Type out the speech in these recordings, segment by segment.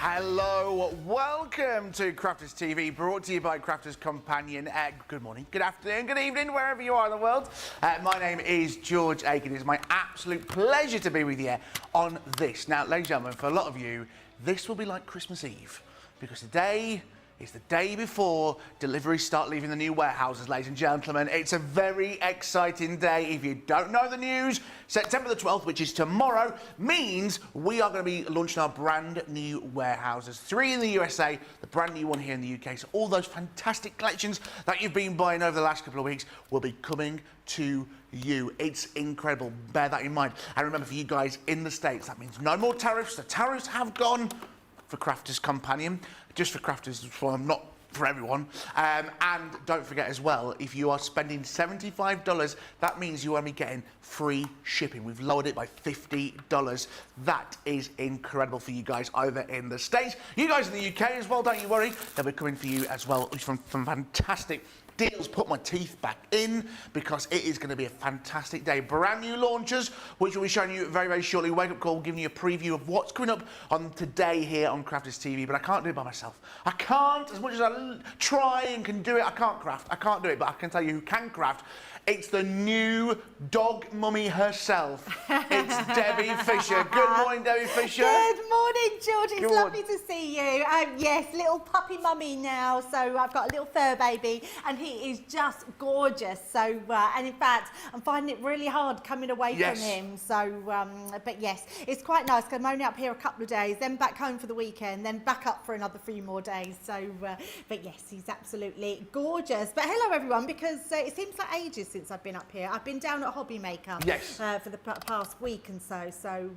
Hello, welcome to Crafters TV, brought to you by Crafters Companion. Good morning, good afternoon, good evening, wherever you are in the world. My name is George Akid. It is my absolute pleasure to be with you on this. Now, ladies and gentlemen, for a lot of you, this will be like Christmas Eve, because today is the day before deliveries start leaving the new warehouses, ladies and gentlemen. It's a very exciting day. If you don't know the news, September the 12th, which is tomorrow, means we are going to be launching our brand new warehouses. 3 in the USA, the brand new one here in the UK. So all those fantastic collections that you've been buying over the last couple of weeks will be coming to you. It's incredible. Bear that in mind. And remember, for you guys in the States, that means no more tariffs. The tariffs have gone for Crafters Companion, just for crafters, not for everyone. And don't forget as well, if you are spending $75, that means you are only getting free shipping. We've lowered it by $50. That is incredible for you guys over in the States. You guys in the UK as well, don't you worry. They'll be coming for you as well from fantastic deals. Put my teeth back in, because it is going to be a fantastic day. Brand new launches, which we'll be showing you very, very shortly. Wake up call, giving you a preview of what's coming up on today here on Crafters TV, but I can't do it by myself. I can't, as much as I try and can do it, I can't craft. I can't do it, but I can tell you who can craft. It's the new dog mummy herself. It's Debbie Fisher. Good morning, Debbie Fisher. Good morning, George. It's lovely to see you. Yes, little puppy mummy now. So I've got a little fur baby, and he is just gorgeous. So, and in fact, I'm finding it really hard coming away from him. So, but yes, it's quite nice. I'm only up here a couple of days, then back home for the weekend, then back up for another 3 more days. So, but yes, he's absolutely gorgeous. But hello, everyone, because it seems like ages since I've been up here. I've been down at Hobby Maker for the past week and so. So,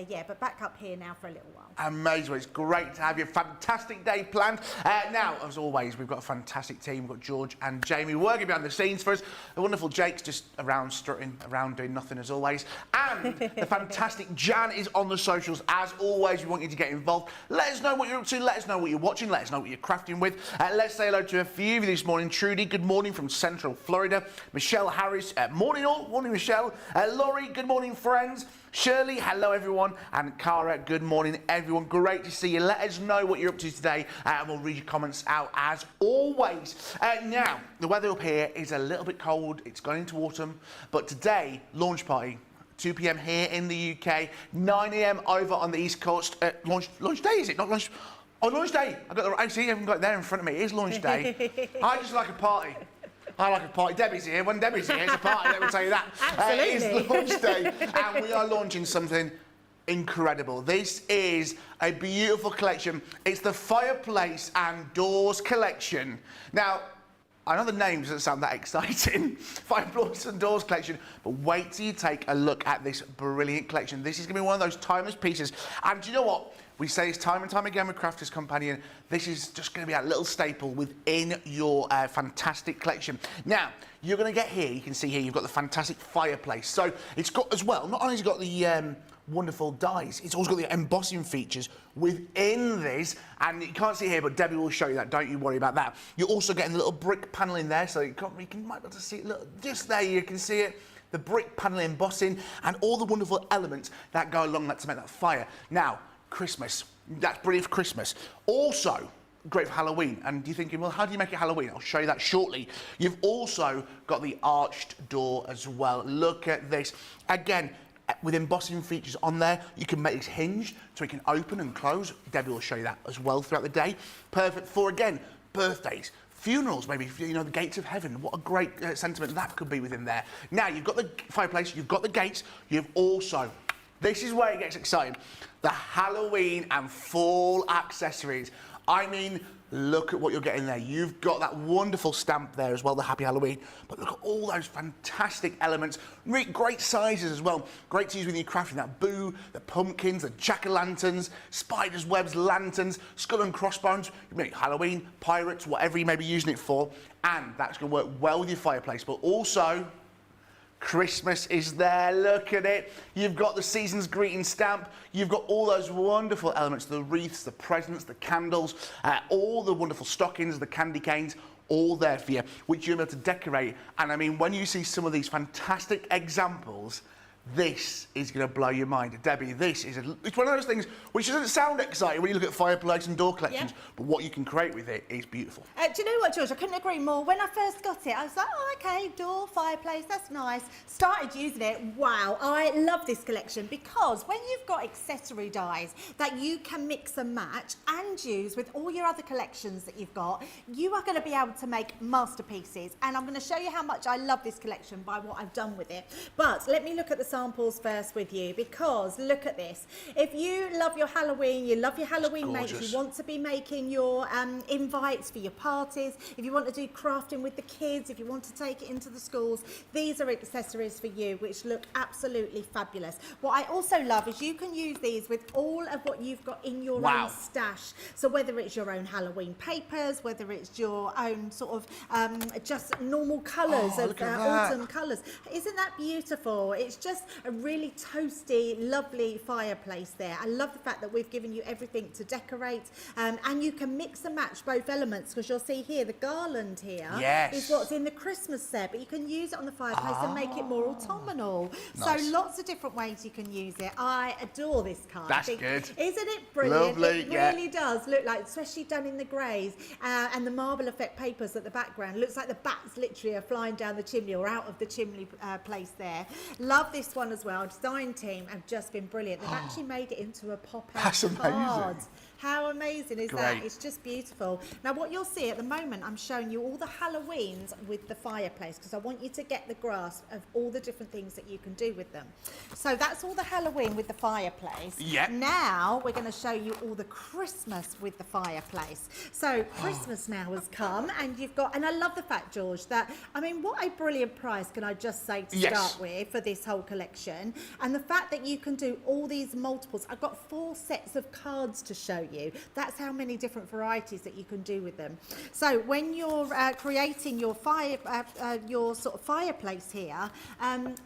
yeah, but back up here now for a little while. Amazing. It's great to have you. Fantastic day planned. Now, as always, we've got a fantastic team. We've got George and Jamie working behind the scenes for us. The wonderful Jake's just around strutting, around doing nothing as always. And the fantastic Jan is on the socials. As always, we want you to get involved. Let us know what you're up to. Let us know what you're watching. Let us know what you're crafting with. Let's say hello to a few of you this morning. Trudy, good morning from Central Florida. Michelle Harris, morning all. Morning, Michelle. Laurie, good morning, friends. Shirley, hello everyone, and Cara, good morning everyone. Great to see you. Let us know what you're up to today, and we'll read your comments out as always. Now, the weather up here is a little bit cold. It's going into autumn, but today, launch party. 2 p.m. here in the UK, 9 a.m. over on the East Coast. Launch day, is it? Not launch. Oh, launch day. I got the right. See, I haven't got it there in front of me. It is launch day. I just like a party. I like a party. Debbie's here. When Debbie's here, it's a party, let me tell you that. Absolutely. It is launch day, and we are launching something incredible. This is a beautiful collection. It's the Fireplace and Doors collection. Now, I know the name doesn't sound that exciting, Fireplace and Doors collection, but wait till you take a look at this brilliant collection. This is going to be one of those timeless pieces. And do you know what? We say this time and time again with Crafters Companion. This is just going to be a little staple within your fantastic collection. Now, you're going to get here, you can see here, you've got the fantastic fireplace. So it's got as well, not only has it got the wonderful dies, it's also got the embossing features within this. And you can't see here, but Debbie will show you that. Don't you worry about that. You're also getting the little brick panel in there, so you might be able to see it. Look, just there, you can see it. The brick panel embossing and all the wonderful elements that go along that to make that fire. Now, Christmas. That's brilliant for Christmas. Also, great for Halloween. And you're thinking, well, how do you make it Halloween? I'll show you that shortly. You've also got the arched door as well. Look at this. Again, with embossing features on there, you can make this hinged so it can open and close. Debbie will show you that as well throughout the day. Perfect for, again, birthdays, funerals, maybe, you know, the gates of heaven. What a great sentiment that could be within there. Now, you've got the fireplace, you've got the gates, you've also, this is where it gets exciting, the Halloween and fall accessories. I mean, look at what you're getting there. You've got that wonderful stamp there as well, the Happy Halloween. But look at all those fantastic elements. Great sizes as well. Great to use when you're crafting that boo, the pumpkins, the jack-o'-lanterns, spiders, webs, lanterns, skull and crossbones. You make Halloween, pirates, whatever you may be using it for. And that's going to work well with your fireplace. But also, Christmas is there, look at it. You've got the season's greeting stamp. You've got all those wonderful elements, the wreaths, the presents, the candles, all the wonderful stockings, the candy canes, all there for you, which you're able to decorate. And I mean, when you see some of these fantastic examples, This is going to blow your mind. Debbie, it's one of those things which doesn't sound exciting when you look at fireplace and door collections, but what you can create with it is beautiful. Do you know what, George? I couldn't agree more. When I first got it, I was like, oh, okay, door, fireplace, that's nice. Started using it. Wow, I love this collection because when you've got accessory dies that you can mix and match and use with all your other collections that you've got, you are going to be able to make masterpieces. And I'm going to show you how much I love this collection by what I've done with it. But let me look at the samples first with you, because look at this. If you love your Halloween, you love your Halloween mates, you want to be making your invites for your parties, if you want to do crafting with the kids, if you want to take it into the schools, these are accessories for you which look absolutely fabulous. What I also love is you can use these with all of what you've got in your own stash. So whether it's your own Halloween papers, whether it's your own sort of just normal colours of autumn colours. Isn't that beautiful? It's just a really toasty, lovely fireplace there. I love the fact that we've given you everything to decorate, and you can mix and match both elements, because you'll see here the garland here is what's in the Christmas set, but you can use it on the fireplace and make it more autumnal. Nice. So lots of different ways you can use it. I adore this card. That's good. Isn't it brilliant? Lovely, it really does look like, especially done in the greys, and the marble effect papers at the background. Looks like the bats literally are flying down the chimney or out of the chimney place there. Love this one as well. Design team have just been brilliant. They've actually made it into a pop-out card. How amazing is that? It's just beautiful. Now what you'll see at the moment, I'm showing you all the Halloweens with the fireplace, because I want you to get the grasp of all the different things that you can do with them. So that's all the Halloween with the fireplace. Yep. Now we're going to show you all the Christmas with the fireplace. So Christmas now has come, and you've got, and I love the fact, George, that, I mean, what a brilliant price, can I just say, to start with for this whole collection. And the fact that you can do all these multiples. I've got 4 sets of cards to show you. That's how many different varieties that you can do with them. So when you're creating your your sort of fireplace here,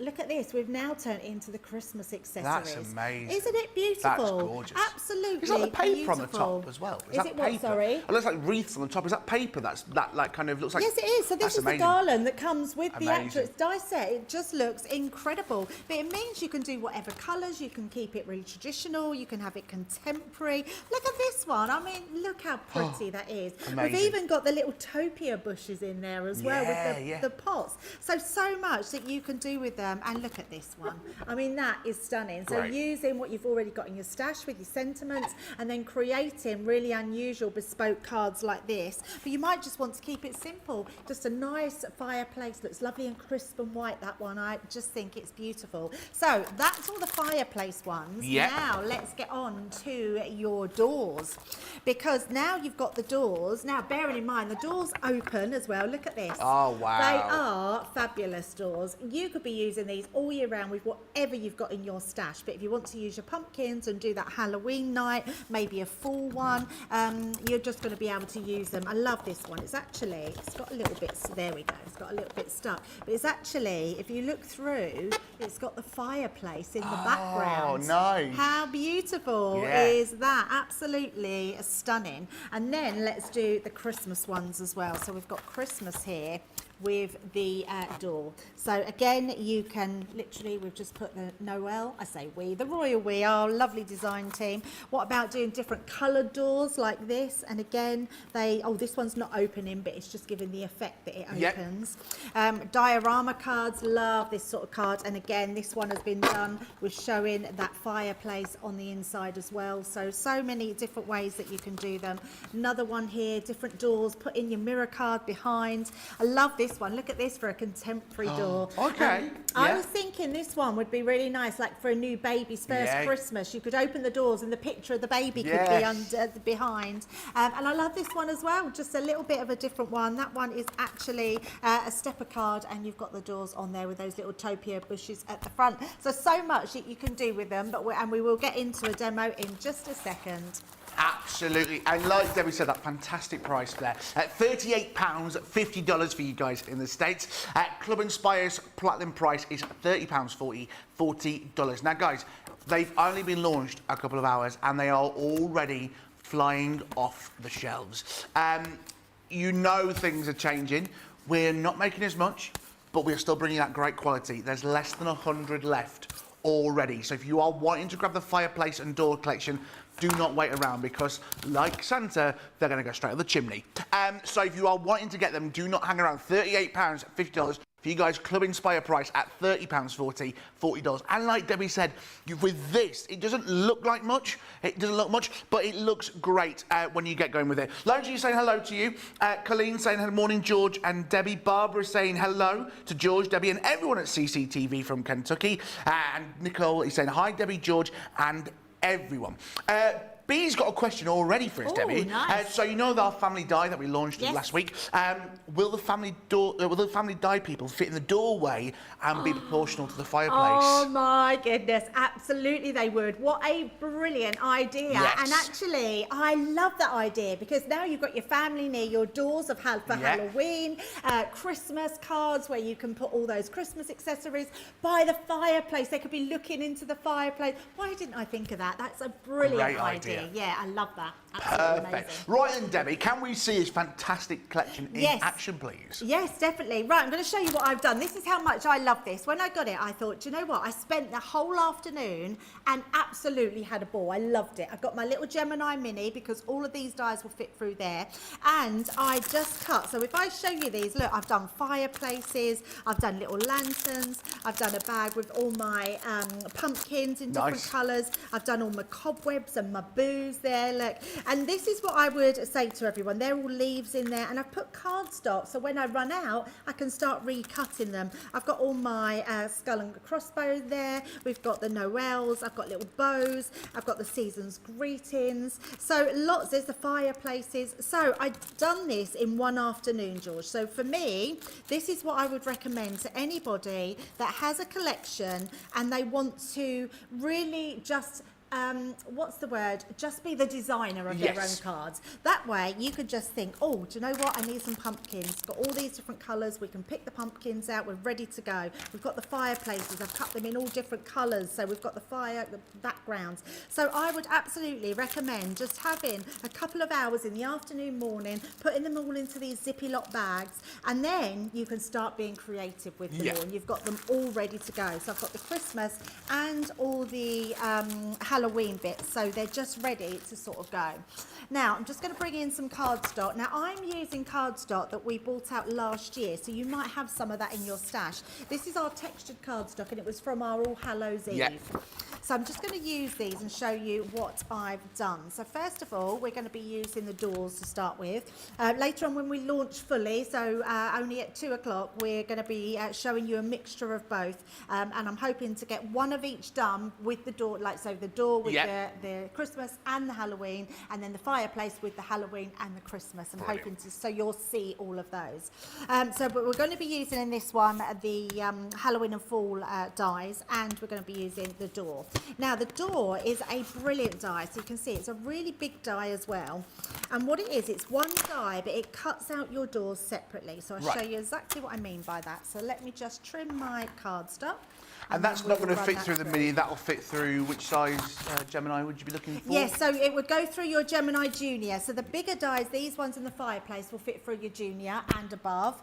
look at this. We've now turned it into the Christmas accessories. That's amazing. Isn't it beautiful? That's gorgeous. Absolutely. Is that the paper beautiful. on the top as well? Is it what, sorry? It looks like wreaths on the top. Is that paper? That like kind of looks like. Yes, it is. So this is the garland that comes with the actual die set. It just looks incredible. But it means you can do whatever colours. You can keep it really traditional. You can have it contemporary. Look at this one. I mean, look how pretty that is. Amazing. We've even got the little topia bushes in there as well with the pots. So much that you can do with them. And look at this one. I mean, that is stunning. So using what you've already got in your stash with your sentiments, and then creating really unusual bespoke cards like this. But you might just want to keep it simple. Just a nice fireplace. Looks lovely and crisp and white, that one. I just think it's beautiful. So that's all the fireplace ones. Now let's get on to your doors, because now you've got the doors. Now bearing in mind the doors open as well. Look at this. Oh wow. They are fabulous doors. You could be using these all year round with whatever you've got in your stash. But if you want to use your pumpkins and do that Halloween night, maybe a full one, you're just going to be able to use them. I love this one. It's got a little bit, there we go. It's got a little bit stuck. But it's actually, if you look through, it's got the fireplace in the background. Oh, nice. How beautiful is that? Absolutely stunning. And then let's do the Christmas ones as well. So we've got Christmas here with the door. So again, you can literally, we've just put the Noel, I say we, the royal we, our lovely design team. What about doing different coloured doors like this? And again, this one's not opening, but it's just giving the effect that it opens. Diorama cards, love this sort of card. And again, this one has been done with showing that fireplace on the inside as well. So many different ways that you can do them. Another one here, different doors, put in your mirror card behind. I love this one. Look at this for a contemporary door. Okay. I was thinking this one would be really nice, like for a new baby's first Christmas. You could open the doors and the picture of the baby could be under behind. And I love this one as well. Just a little bit of a different one. That one is actually a stepper card, and you've got the doors on there with those little topia bushes at the front. So much that you can do with them. And we will get into a demo in just a second. Absolutely, and like Debbie said, that fantastic price there. At £38, $50 for you guys in the States. Club Inspire's platinum price is £30.40, $40. Now guys, they've only been launched a couple of hours and they are already flying off the shelves. You know things are changing. We're not making as much, but we're still bringing that great quality. There's less than 100 left already. So if you are wanting to grab the Fireplace and Door collection, do not wait around, because like Santa, they're going to go straight up the chimney. So if you are wanting to get them, do not hang around. £38, $50. For you guys, Club Inspire price at £30.40, $40. And like Debbie said, with this, it doesn't look like much. It doesn't look much, but it looks great when you get going with it. Logie saying hello to you. Colleen saying good morning, George and Debbie. Barbara saying hello to George, Debbie, and everyone at CCTV from Kentucky. And Nicole is saying hi, Debbie, George, and everyone. B's got a question already for us, Debbie. Nice. So you know our family die that we launched last week. Will the family die people fit in the doorway and be proportional to the fireplace? Oh my goodness, absolutely they would. What a brilliant idea. Yes. And actually, I love that idea, because now you've got your family near your doors for Halloween, Christmas cards where you can put all those Christmas accessories by the fireplace. They could be looking into the fireplace. Why didn't I think of that? That's a brilliant idea. Yeah, I love that. Absolutely Perfect. amazing. Right then, Debbie, can we see his fantastic collection in action, please? Yes, definitely. Right, I'm going to show you what I've done. This is how much I love this. When I got it, I thought, do you know what? I spent the whole afternoon and absolutely had a ball. I loved it. I got my little Gemini Mini, because all of these dies will fit through there. And I just cut. So if I show you these, look, I've done fireplaces, I've done little lanterns, I've done a bag with all my pumpkins in different colours. I've done all my cobwebs and my boos there, look. And this is what I would say to everyone. They're all leaves in there, and I've put cardstock, so when I run out, I can start recutting them. I've got all my skull and crossbows there. We've got the Noels. I've got little bows. I've got the season's greetings. So lots. There's the fireplaces. So I've done this in one afternoon, George. So for me, this is what I would recommend to anybody that has a collection and they want to really just what's the word? Just be the designer of their own cards. That way you could just think, oh, do you know what? I need some pumpkins. Got all these different colours. We can pick the pumpkins out. We're ready to go. We've got the fireplaces. I've cut them in all different colours. So we've got the fire, the backgrounds. So I would absolutely recommend just having a couple of hours in the afternoon, morning, putting them all into these zippy lock bags, and then you can start being creative with them all. And you've got them all ready to go. So I've got the Christmas and all the Halloween bits, so they're just ready to sort of go. Now I'm just going to bring in some cardstock. Now I'm using cardstock that we bought out last year, so you might have some of that in your stash. This is our textured cardstock, and it was from our All Hallows Eve. So I'm just going to use these and show you what I've done. So first of all, we're going to be using the doors to start with. Later on when we launch fully, so only at 2 o'clock, we're going to be showing you a mixture of both. And I'm hoping to get one of each done with the door, like so the door with the Christmas and the Halloween, and then the fireplace with the Halloween and the Christmas. I'm hoping to, so you'll see all of those. But we're going to be using in this one the Halloween and Fall dies, and we're going to be using the door. Now the door is a brilliant die, so you can see it's a really big die as well. And what it is, it's one die, but it cuts out your doors separately. So I'll show you exactly what I mean by that. So let me just trim my cardstock. And that's not going to fit through the Mini, that'll fit through which size Gemini would you be looking for? Yes, so it would go through your Gemini Junior. So the bigger dies, these ones in the fireplace, will fit through your Junior and above.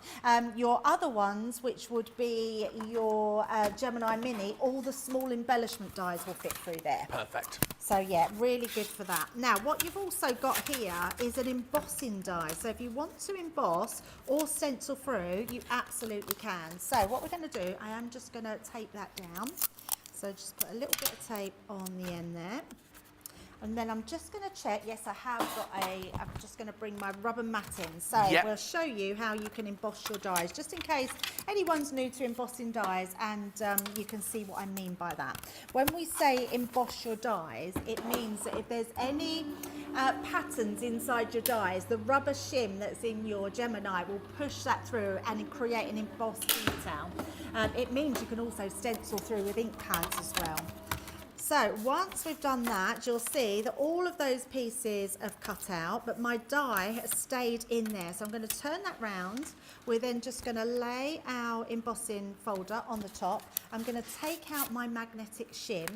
Your other ones, which would be your Gemini Mini, all the small embellishment dies will fit through there. Perfect. So yeah, really good for that. Now what you've also got here is an embossing die. So if you want to emboss or stencil through, you absolutely can. So what we're going to do, I am just going to tape that down. So just put a little bit of tape on the end there. And then I'm just going to check, yes I have got I'm just going to bring my rubber mat in. So we'll show you how you can emboss your dies, just in case anyone's new to embossing dies, and you can see what I mean by that. When we say emboss your dies, it means that if there's any patterns inside your dies, the rubber shim that's in your Gemini will push that through and create an embossed detail. It means you can also stencil through with ink pads as well. So once we've done that, you'll see that all of those pieces have cut out, but my die has stayed in there. So I'm going to turn that round. We're then just going to lay our embossing folder on the top. I'm going to take out my magnetic shim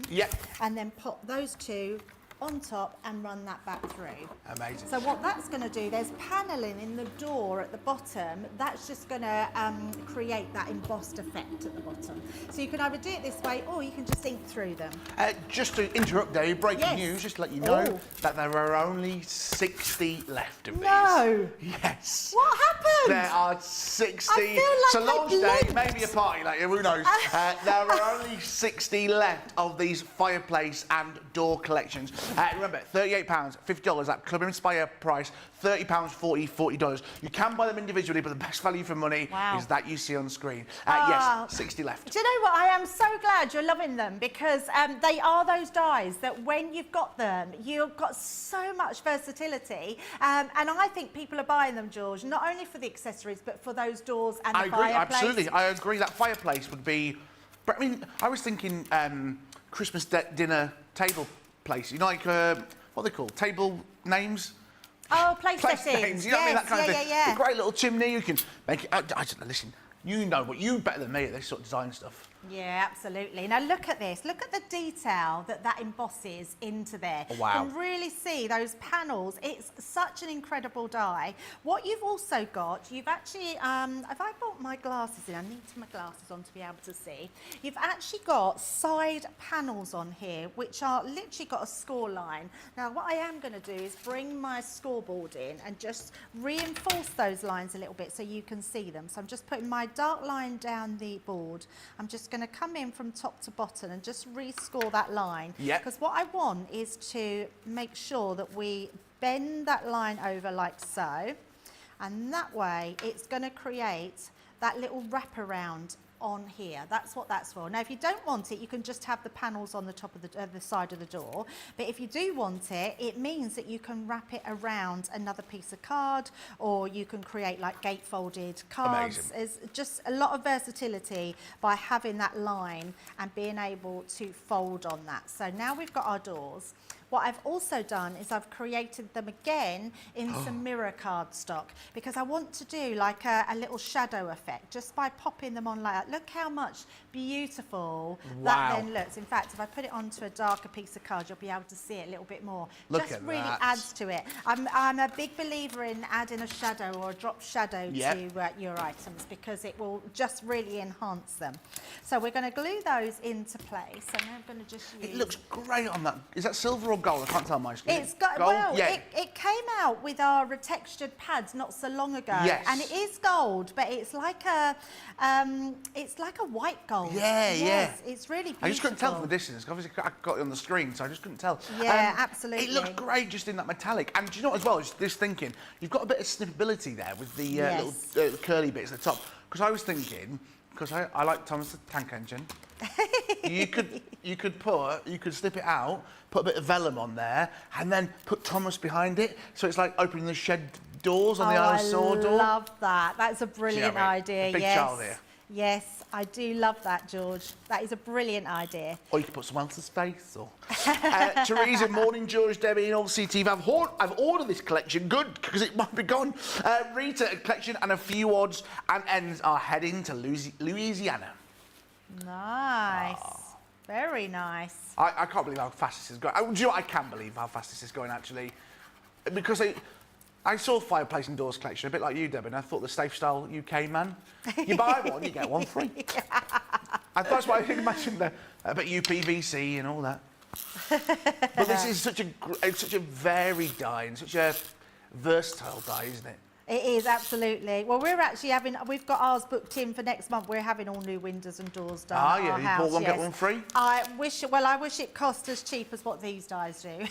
and then pop those two on top and run that back through. Amazing. So what that's going to do, there's paneling in the door at the bottom. That's just going to create that embossed effect at the bottom. So you can either do it this way or you can just ink through them. Just to interrupt there, breaking news, just to let you know that there are only 60 left of these. No. Yes. What happened? There are 60. I feel like it's a they launch day, blinked. maybe a party later, who knows. There are only 60 left of these fireplace and door collections. Remember, £38, $50, that Club Inspire price, £30, $40. You can buy them individually, but the best value for money is that you see on screen. Yes, 60 left. Do you know what? I am so glad you're loving them because they are those dies that when you've got them, you've got so much versatility. And I think people are buying them, George, not only for the accessories, but for those doors and the I agree, fireplace. absolutely. I agree that fireplace would be... But I mean, I was thinking Christmas dinner table place. You know, like, what are they called? Table names? Oh, place settings. Names, you know what I mean? That kind of thing. Yeah. A great little chimney, you can make it... I don't know, listen, you know, but you better than me at this sort of design stuff. Yeah, absolutely. Now look at this. Look at the detail that embosses into there. Oh, wow. You can really see those panels. It's such an incredible die. What you've also got, you've actually, if I brought my glasses in, I need my glasses on to be able to see. You've actually got side panels on here, which are literally got a score line. Now what I am going to do is bring my scoreboard in and just reinforce those lines a little bit so you can see them. So I'm just putting my dark line down the board. I'm just going to come in from top to bottom and just rescore that line. Yeah. Because what I want is to make sure that we bend that line over like so, and that way it's going to create that little wraparound on here. That's what that's for. Now, if you don't want it, you can just have the panels on the top of the side of the door. But if you do want it, it means that you can wrap it around another piece of card, or you can create like gatefolded cards. Amazing. There's just a lot of versatility by having that line and being able to fold on that. So now we've got our doors. What I've also done is I've created them again in some mirror cardstock because I want to do like a little shadow effect just by popping them on like that. Look how much beautiful that then looks. In fact, if I put it onto a darker piece of card, you'll be able to see it a little bit more. Look just at really that. adds to it. I'm a big believer in adding a shadow or a drop shadow to your items because it will just really enhance them. So we're going to glue those into place, and I'm going to just use... It looks great on that. Is that silver or gold? I can't tell my screen. It's got, gold? well, Yeah. it came out with our textured pads not so long ago, Yes. and it is gold, but it's like a white gold. Yes, it's really beautiful. I just couldn't tell from the distance. Obviously, I got it on the screen, so I just couldn't tell. Yeah, absolutely. It looks great just in that metallic. And do you know what as well? Just this thinking, you've got a bit of snippability there with the little curly bits at the top. Because I was thinking, because I like Thomas the Tank Engine. you could slip it out, put a bit of vellum on there, and then put Thomas behind it. So it's like opening the shed doors on the Isle of Saw door. I love that. That's a brilliant idea. Big child here. Yes, I do love that, George. That is a brilliant idea. Or you could put someone else's face. Or Teresa, morning, George, Debbie, and all CTV. I've ordered this collection. Good, because it might be gone. Rita, a collection, and a few odds and ends are heading to Louisiana. Nice. Very nice. I can't believe how fast this is going. Do you know what? I can believe how fast this is going, actually. Because I saw Fireplace and Doors collection, a bit like you, Debbie, and I thought the Safe Style UK man. You buy one, you get one free. That's why I think imagine about UPVC and all that. But this is such a varied die and such a versatile die, isn't it? It is, absolutely. Well, we've got ours booked in for next month. We're having all new windows and doors done. Ah, yeah, you bought one, get one free? I wish it cost as cheap as what these dies do.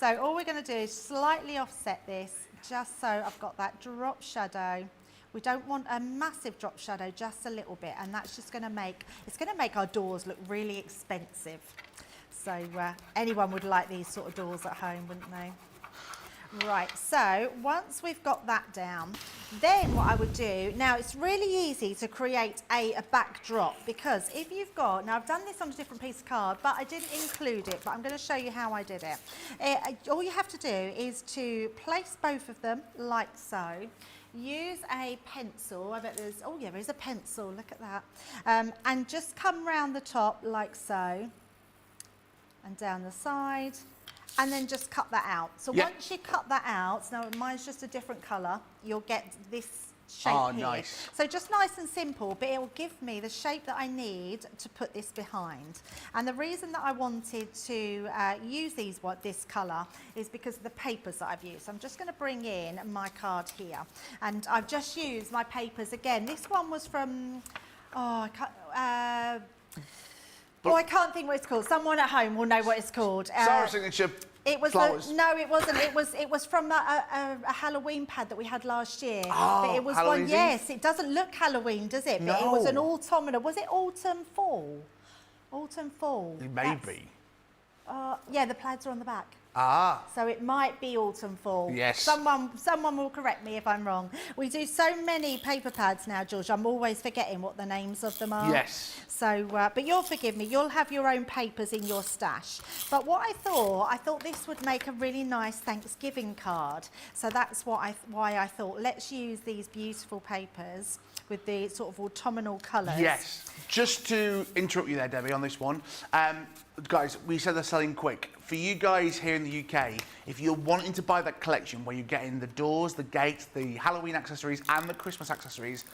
So all we're going to do is slightly offset this, just so I've got that drop shadow. We don't want a massive drop shadow, just a little bit, and that's just going to make our doors look really expensive. So anyone would like these sort of doors at home, wouldn't they? Right, so once we've got that down, then what I would do, now it's really easy to create a backdrop, because if you've got, now I've done this on a different piece of card, but I didn't include it, but I'm going to show you how I did it. All you have to do is to place both of them like so. Use a pencil, I bet there's, oh yeah, there's a pencil, look at that. And just come round the top like so. and down the side, and then just cut that out. So once you cut that out, now mine's just a different colour, you'll get this shape here. Nice. So just nice and simple, but it will give me the shape that I need to put this behind. And the reason that I wanted to use this colour is because of the papers that I've used. So I'm just going to bring in my card here, and I've just used my papers again. This one was from, I can't think what it's called. Someone at home will know what it's called. Sara signature. It was flowers. no, it wasn't. It was from a Halloween pad that we had last year. Oh, but it was Halloween one. Yes, it doesn't look Halloween, does it? But it was an autumnal. Was it autumn fall? Autumn fall. Maybe. Yeah, the plaids are on the back. So it might be autumn fall. Yes. Someone will correct me if I'm wrong. We do so many paper pads now, George. I'm always forgetting what the names of them are. Yes. So, but you'll forgive me. You'll have your own papers in your stash. But what I thought this would make a really nice Thanksgiving card. So that's why I thought let's use these beautiful papers with the sort of autumnal colours. Yes. Just to interrupt you there, Debbie, on this one. Guys, we said they're selling quick. For you guys here in the UK, if you're wanting to buy that collection where you're getting the doors, the gates, the Halloween accessories and the Christmas accessories,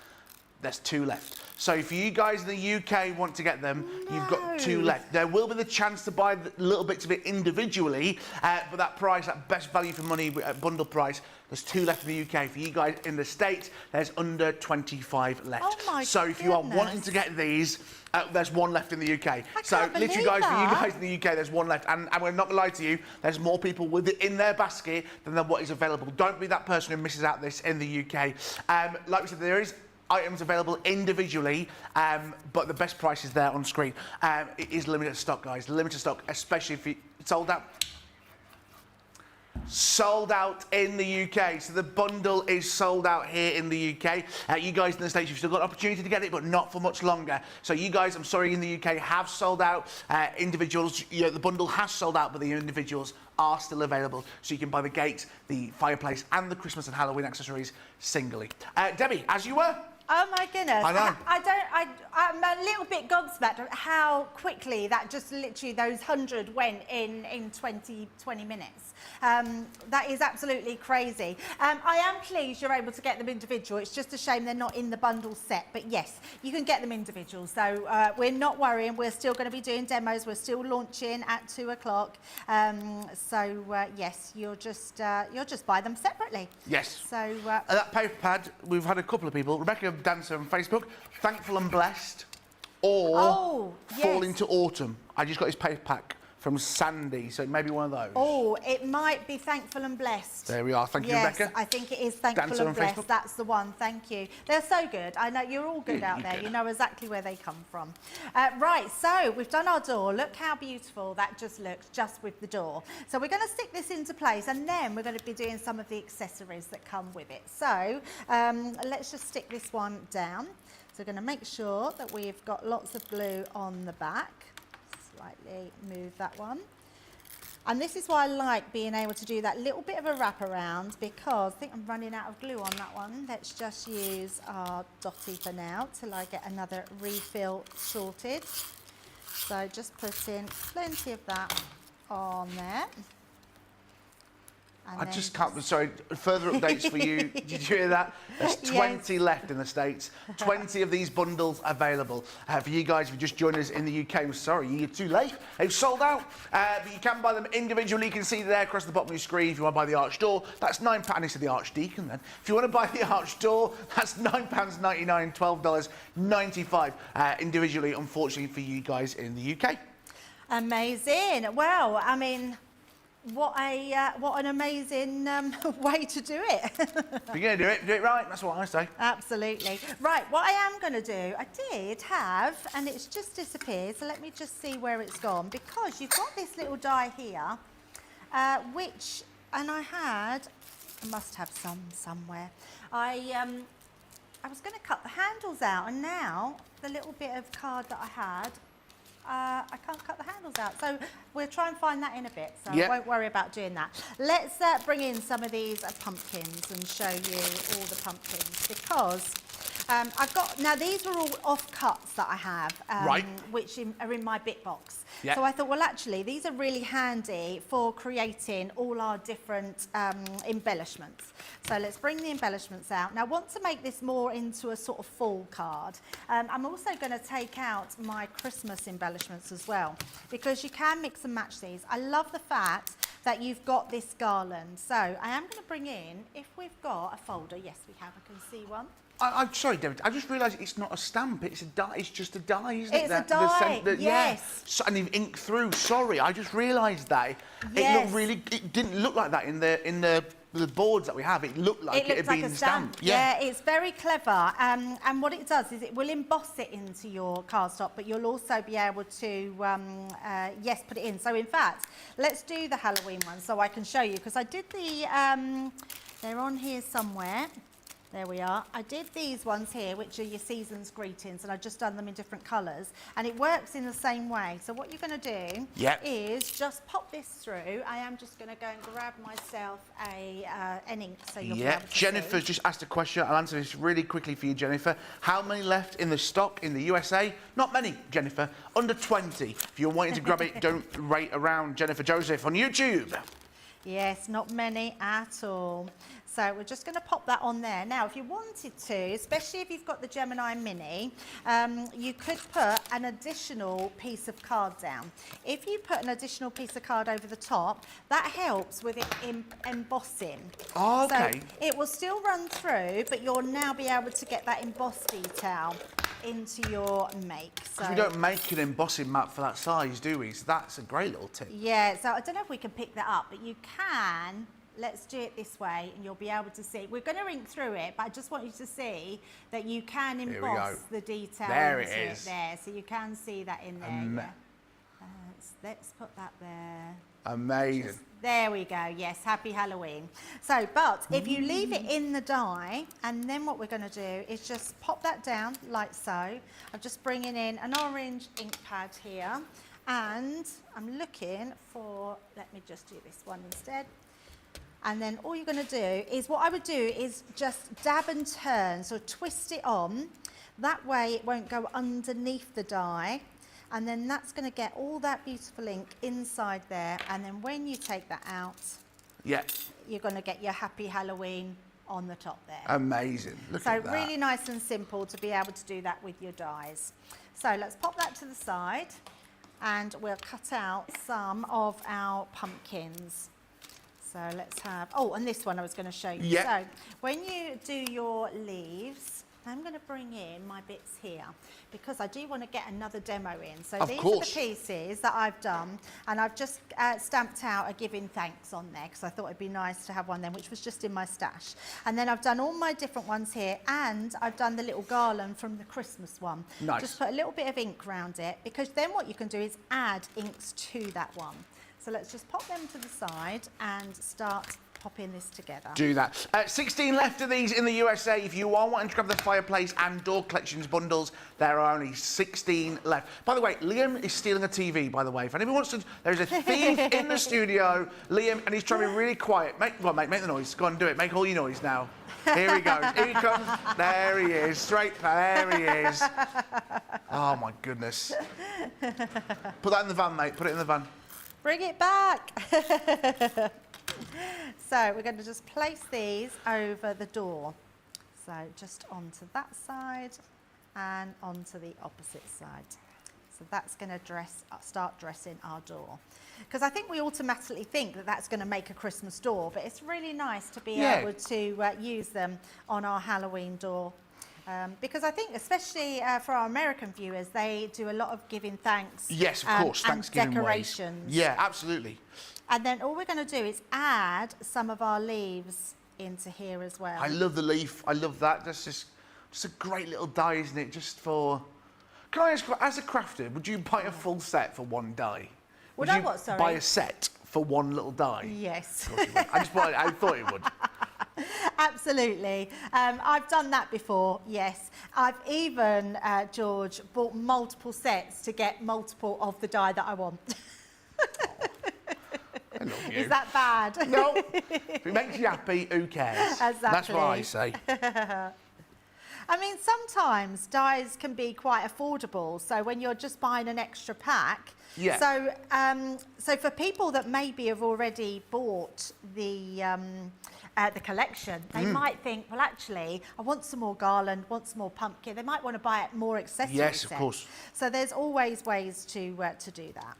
there's 2 left. So if you guys in the UK want to get them, you've got 2 left. There will be the chance to buy the little bits of it individually, but that price, that best value for money bundle price, there's 2 left in the UK. For you guys in the States, there's under 25 left. Oh my so if you are wanting to get these, there's 1 left in the UK. So literally, guys, for you guys in the UK, there's 1 left. And I'm not gonna lie to you, there's more people with it in their basket than what is available. Don't be that person who misses out this in the UK. Like we said, there is items available individually, but the best price is there on screen. It is limited stock, guys. Limited stock, especially if it's sold out. Sold out in the UK. So the bundle is sold out here in the UK. You guys in the States, you've still got an opportunity to get it, but not for much longer. So you guys, I'm sorry, in the UK have sold out. Individuals, the bundle has sold out, but the individuals are still available. So you can buy the gate, the fireplace, and the Christmas and Halloween accessories singly. Debbie, as you were. Oh my goodness. I know. I'm a little bit gobsmacked at how quickly that just literally those 100 went in 20 minutes. That is absolutely crazy. I am pleased you're able to get them individual. It's just a shame they're not in the bundle set, but yes, you can get them individual. So we're not worrying. We're still going to be doing demos. We're still launching at 2 o'clock. Yes, you'll just buy them separately. Yes. So that paper pad, we've had a couple of people. Rebecca Dancer on Facebook, Thankful and Blessed, or Fall into Autumn. I just got his paper pack from Sandy, so it may be one of those. Oh, it might be Thankful and Blessed. There we are. Thank you, yes, Rebecca. I think it is Thankful Dancer and Blessed. Facebook. That's the one. Thank you. They're so good. I know you're all good out there. Good. You know exactly where they come from. Right, so we've done our door. Look how beautiful that just looks, just with the door. So we're going to stick this into place, and then we're going to be doing some of the accessories that come with it. So let's just stick this one down. So we're going to make sure that we've got lots of glue on the back. Slightly move that one. And this is why I like being able to do that little bit of a wraparound, because I think I'm running out of glue on that one. Let's just use our dotty for now till I get another refill sorted. So just put in plenty of that on there. I just can't, sorry, further updates for you. Did you hear that? There's 20 left in the States, 20 of these bundles available. For you guys, if you just joined us in the UK, I'm sorry, you're too late. They've sold out, but you can buy them individually. You can see there across the bottom of your screen. If you want to buy the arch door, that's £9. I said the archdeacon then. If you want to buy the arch door, that's £9.99, $12.95 individually, unfortunately, for you guys in the UK. Amazing. Well, I mean, what an amazing way to do it. If you're going to do it right. That's what I say. Absolutely. Right, what I am going to do, I did have, and it's just disappeared, so let me just see where it's gone, because you've got this little die here, which, and I must have some somewhere. I was going to cut the handles out, and now the little bit of card that I had, I can't cut the handles out. So we'll try and find that in a bit. So I won't worry about doing that. Let's bring in some of these pumpkins and show you all the pumpkins, because I've got, now these are all off cuts that I have, which are in my bit box. Yeah. So I thought, well, actually, these are really handy for creating all our different embellishments. So let's bring the embellishments out. Now, I want to make this more into a sort of fall card. I'm also going to take out my Christmas embellishments as well, because you can mix and match these. I love the fact that you've got this garland. So I am going to bring in, if we've got a folder, yes, we have, I can see one. I'm sorry, David. I just realised it's not a stamp. It's a die. It's just a die, isn't it? It's a die. Yes. Yeah. So, and you've inked through. Sorry, I just realised that. Yes. It looked really. It didn't look like that in the boards that we have. It looked like it had like been a stamp. stamped. Yeah, it's very clever. And what it does is it will emboss it into your cardstock, but you'll also be able to, yes, put it in. So in fact, let's do the Halloween one so I can show you, because I did the. They're on here somewhere. There we are. I did these ones here, which are your season's greetings, and I've just done them in different colours, and it works in the same way. So what you're going to do is just pop this through. I am just going to go and grab myself an ink, so you'll be able to Jennifer's just asked a question. I'll answer this really quickly for you, Jennifer. How many left in the stock in the USA? Not many, Jennifer. Under 20. If you're wanting to grab it, don't rate around Jennifer Joseph on YouTube. Yes, not many at all. So we're just going to pop that on there. Now, if you wanted to, especially if you've got the Gemini Mini, you could put an additional piece of card down. If you put an additional piece of card over the top, that helps with it embossing. Oh, okay. So it will still run through, but you'll now be able to get that embossed detail into your make. So we don't make an embossing mat for that size, do we? So that's a great little tip. Yeah, so I don't know if we can pick that up, but you can. Let's do it this way and you'll be able to see. We're going to ink through it, but I just want you to see that you can emboss the detail there into it is. There. So you can see that in there. Let's put that there. Amazing. There we go. Yes, happy Halloween. So, but if you leave it in the die, and then what we're going to do is just pop that down like so. I'm just bringing in an orange ink pad here, and I'm looking for, let me just do this one instead. And then all you're going to do is, what I would do is just dab and turn, so twist it on. That way it won't go underneath the die. And then that's going to get all that beautiful ink inside there. And then when you take that out, you're going to get your happy Halloween on the top there. Amazing. Look at that. So really nice and simple to be able to do that with your dies. So let's pop that to the side and we'll cut out some of our pumpkins. So let's have, oh, and this one I was going to show you. So when you do your leaves, I'm going to bring in my bits here because I do want to get another demo in. So these are the pieces that I've done, and I've just stamped out a giving thanks on there because I thought it'd be nice to have one then, which was just in my stash. And then I've done all my different ones here, and I've done the little garland from the Christmas one. Nice. Just put a little bit of ink around it, because then what you can do is add inks to that one. So let's just pop them to the side and start popping this together. Do that. 16 left of these in the USA. If you are wanting to grab the Fireplace and Door Collections bundles, there are only 16 left. By the way, Liam is stealing a TV, by the way. If anybody wants to, there's a thief in the studio, Liam, and he's trying to be really quiet. Go on, mate, make the noise. Go on, do it. Make all your noise now. Here he goes. Here he comes. There he is. Straight, there he is. Oh, my goodness. Put that in the van, mate. Put it in the van. Bring it back. So we're going to just place these over the door. So just onto that side and onto the opposite side. So that's going to start dressing our door. Because I think we automatically think that that's going to make a Christmas door, but it's really nice to be able to use them on our Halloween door. Because I think, especially for our American viewers, they do a lot of giving thanks. Yes, of course, Thanksgiving decorations. Ways. Yeah, absolutely. And then all we're going to do is add some of our leaves into here as well. I love the leaf. I love that. That's just a great little die, isn't it? Just for... Can I ask, as a crafter, would you buy a full set for one die? Would I what, sorry? Buy a set for one little die? Yes. Of course you would. I thought you would. Absolutely. I've done that before, yes. I've even, George, bought multiple sets to get multiple of the die that I want. I love you. Is that bad? No. If it makes you happy, who cares? Exactly. That's what I say. I mean, sometimes dies can be quite affordable. So when you're just buying an extra pack. Yeah. So for people that maybe have already bought the collection, they might think, well, actually, I want some more garland, want some more pumpkin. They might want to buy it more accessory Yes, sets. of course. So there's always ways to do that.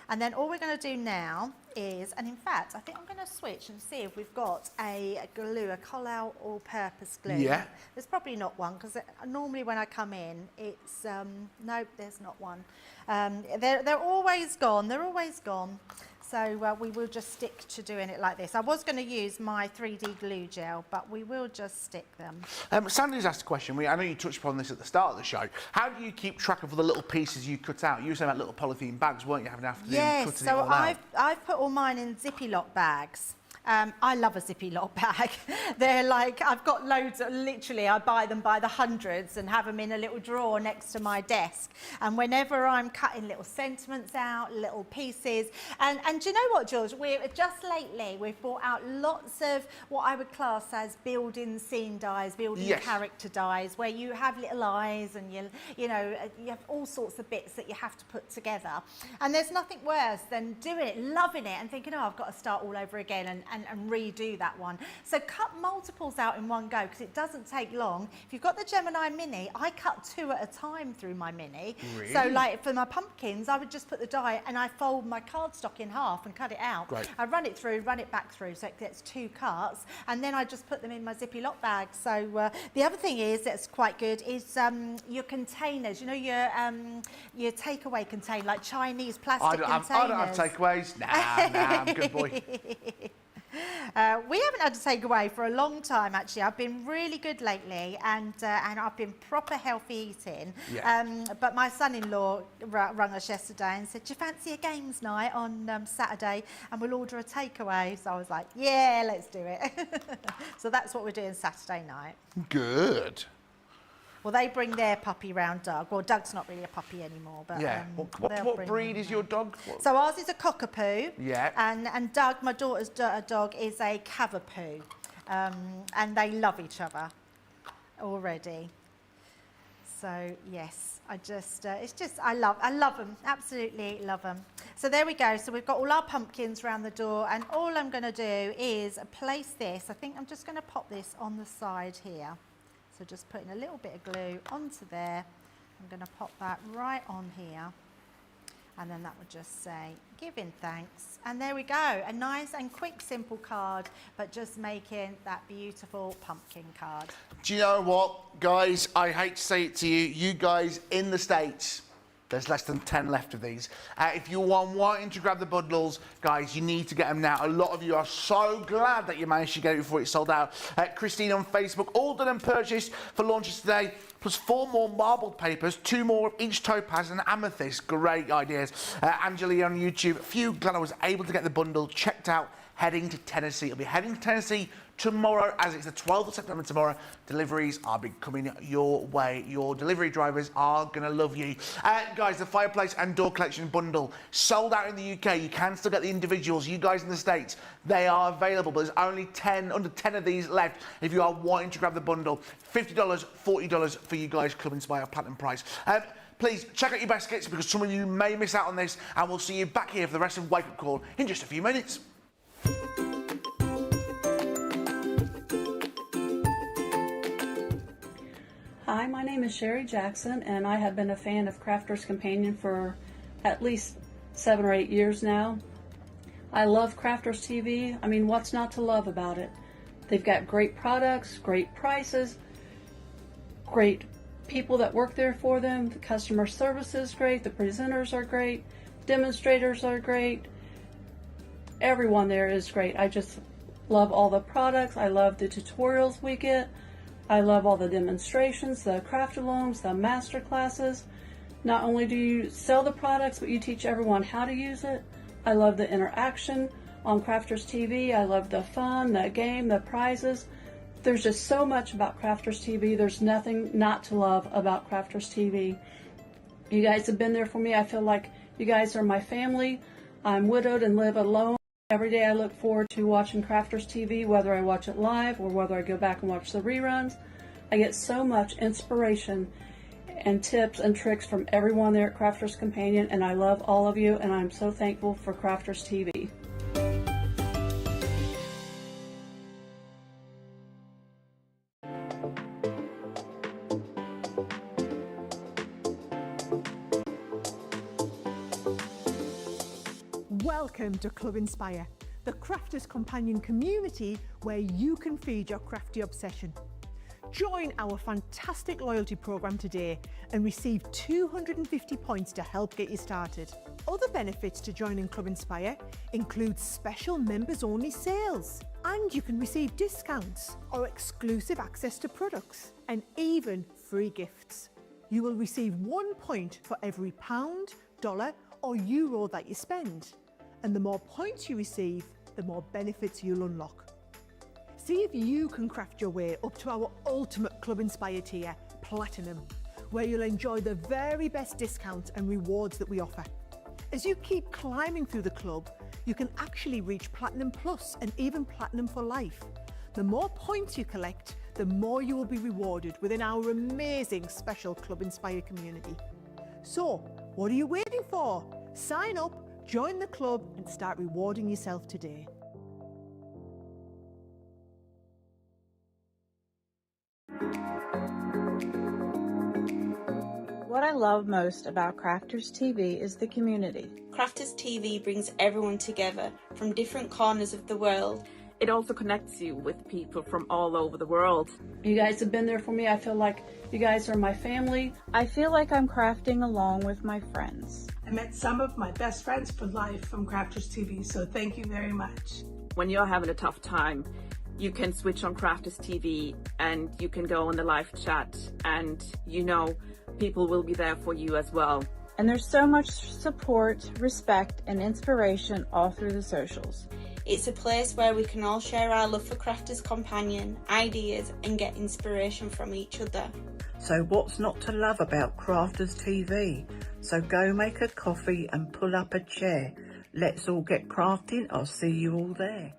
And then all we're going to do now is, and in fact, I think I'm going to switch and see if we've got a glue, a Collall all-purpose glue. Yeah. There's probably not one, because normally when I come in, it's, nope, there's not one. They're always gone, they're always gone. So we will just stick to doing it like this. I was going to use my 3D glue gel, but we will just stick them. Sandy's asked a question. I know you touched upon this at the start of the show. How do you keep track of the little pieces you cut out? You were saying about little polythene bags, weren't you, having to do yes, cutting so it all out? I've put all mine in Ziploc bags. I love a Ziploc bag. They're like, I've got loads, literally, I buy them by the hundreds and have them in a little drawer next to my desk. And whenever I'm cutting little sentiments out, little pieces, and do you know what, George? Just lately, we've brought out lots of what I would class as building scene dies, building character dies, where you have little eyes and you have all sorts of bits that you have to put together. And there's nothing worse than doing it, loving it, and thinking, oh, I've got to start all over again and redo that one. So cut multiples out in one go, because it doesn't take long. If you've got the Gemini Mini, I cut 2 at a time through my Mini. Really? So like for my pumpkins, I would just put the die and I fold my cardstock in half and cut it out. Great. I run it through, run it back through, so it gets 2 cuts, and then I just put them in my Ziploc bag. So the other thing is that's quite good is your containers. You know, your takeaway container, like Chinese plastic containers. I don't have takeaways. Nah, I'm a good boy. We haven't had to take away for a long time, actually. I've been really good lately, and I've been proper healthy eating. Yeah. But my son-in-law rang us yesterday and said, do you fancy a games night on Saturday, and we'll order a takeaway? So I was like, yeah, let's do it. So that's what we're doing Saturday night. Good. Well, they bring their puppy round, Doug. Well, Doug's not really a puppy anymore, but Yeah. What breed is your dog? So ours is a cockapoo. Yeah. And Doug, my daughter's dog, is a cavapoo. And they love each other already. So yes, I love them, absolutely love them. So there we go. So we've got all our pumpkins around the door, and all I'm going to do is place this. I think I'm just going to pop this on the side here. So just putting a little bit of glue onto there. I'm going to pop that right on here. And then that would just say, giving thanks. And there we go. A nice and quick, simple card, but just making that beautiful pumpkin card. Do you know what, guys? I hate to say it to you. You guys in the States, there's less than 10 left of these. If you are wanting to grab the bundles, guys, you need to get them now. A lot of you are so glad that you managed to get it before it sold out. Christine on Facebook, all done and purchased for launches today, plus 4 more marbled papers, 2 more of each topaz and amethyst. Great ideas. Angela on YouTube, few glad I was able to get the bundle checked out. Heading to Tennessee. I'll be heading to Tennessee tomorrow, as it's the 12th of September tomorrow. Deliveries are coming your way. Your delivery drivers are going to love you. Guys, the Fireplace and Door Collection bundle sold out in the UK. You can still get the individuals. You guys in the States, they are available, but there's only under 10 of these left. If you are wanting to grab the bundle, $50, $40 for you guys, Club Inspire Platinum price. Please check out your baskets, because some of you may miss out on this, and we'll see you back here for the rest of Wake Up Call in just a few minutes. Hi, my name is Sherry Jackson, and I have been a fan of Crafter's Companion for at least 7 or 8 years now. I love Crafters TV. I mean, what's not to love about it? They've got great products, great prices, great people that work there for them. The customer service is great. The presenters are great. Demonstrators are great. Everyone there is great. I just love all the products. I love the tutorials we get. I love all the demonstrations, the craft-alongs, the master classes. Not only do you sell the products, but you teach everyone how to use it. I love the interaction on Crafters TV. I love the fun, the game, the prizes. There's just so much about Crafters TV. There's nothing not to love about Crafters TV. You guys have been there for me. I feel like you guys are my family. I'm widowed and live alone. Every day I look forward to watching Crafters TV, whether I watch it live or whether I go back and watch the reruns. I get so much inspiration and tips and tricks from everyone there at Crafters Companion, and I love all of you, and I'm so thankful for Crafters TV. Welcome to Club Inspire, the Crafters Companion community where you can feed your crafty obsession. Join our fantastic loyalty program today and receive 250 points to help get you started. Other benefits to joining Club Inspire include special members-only sales, and you can receive discounts or exclusive access to products, and even free gifts. You will receive 1 point for every pound, dollar or euro that you spend. And the more points you receive, the more benefits you'll unlock. See if you can craft your way up to our ultimate Club Inspire tier, Platinum, where you'll enjoy the very best discounts and rewards that we offer. As you keep climbing through the club, you can actually reach Platinum Plus and even Platinum for life. The more points you collect, the more you will be rewarded within our amazing special Club Inspire community. So, what are you waiting for? Sign up, join the club and start rewarding yourself today. What I love most about Crafters TV is the community. Crafters TV brings everyone together from different corners of the world. It also connects you with people from all over the world. You guys have been there for me. I feel like you guys are my family. I feel like I'm crafting along with my friends. I met some of my best friends for life from Crafters TV, so thank you very much. When you're having a tough time, you can switch on Crafters TV and you can go on the live chat, and you know people will be there for you as well. And there's so much support, respect, and inspiration all through the socials. It's a place where we can all share our love for Crafters Companion, ideas, and get inspiration from each other. So what's not to love about Crafters TV? So go make a coffee and pull up a chair. Let's all get crafting. I'll see you all there.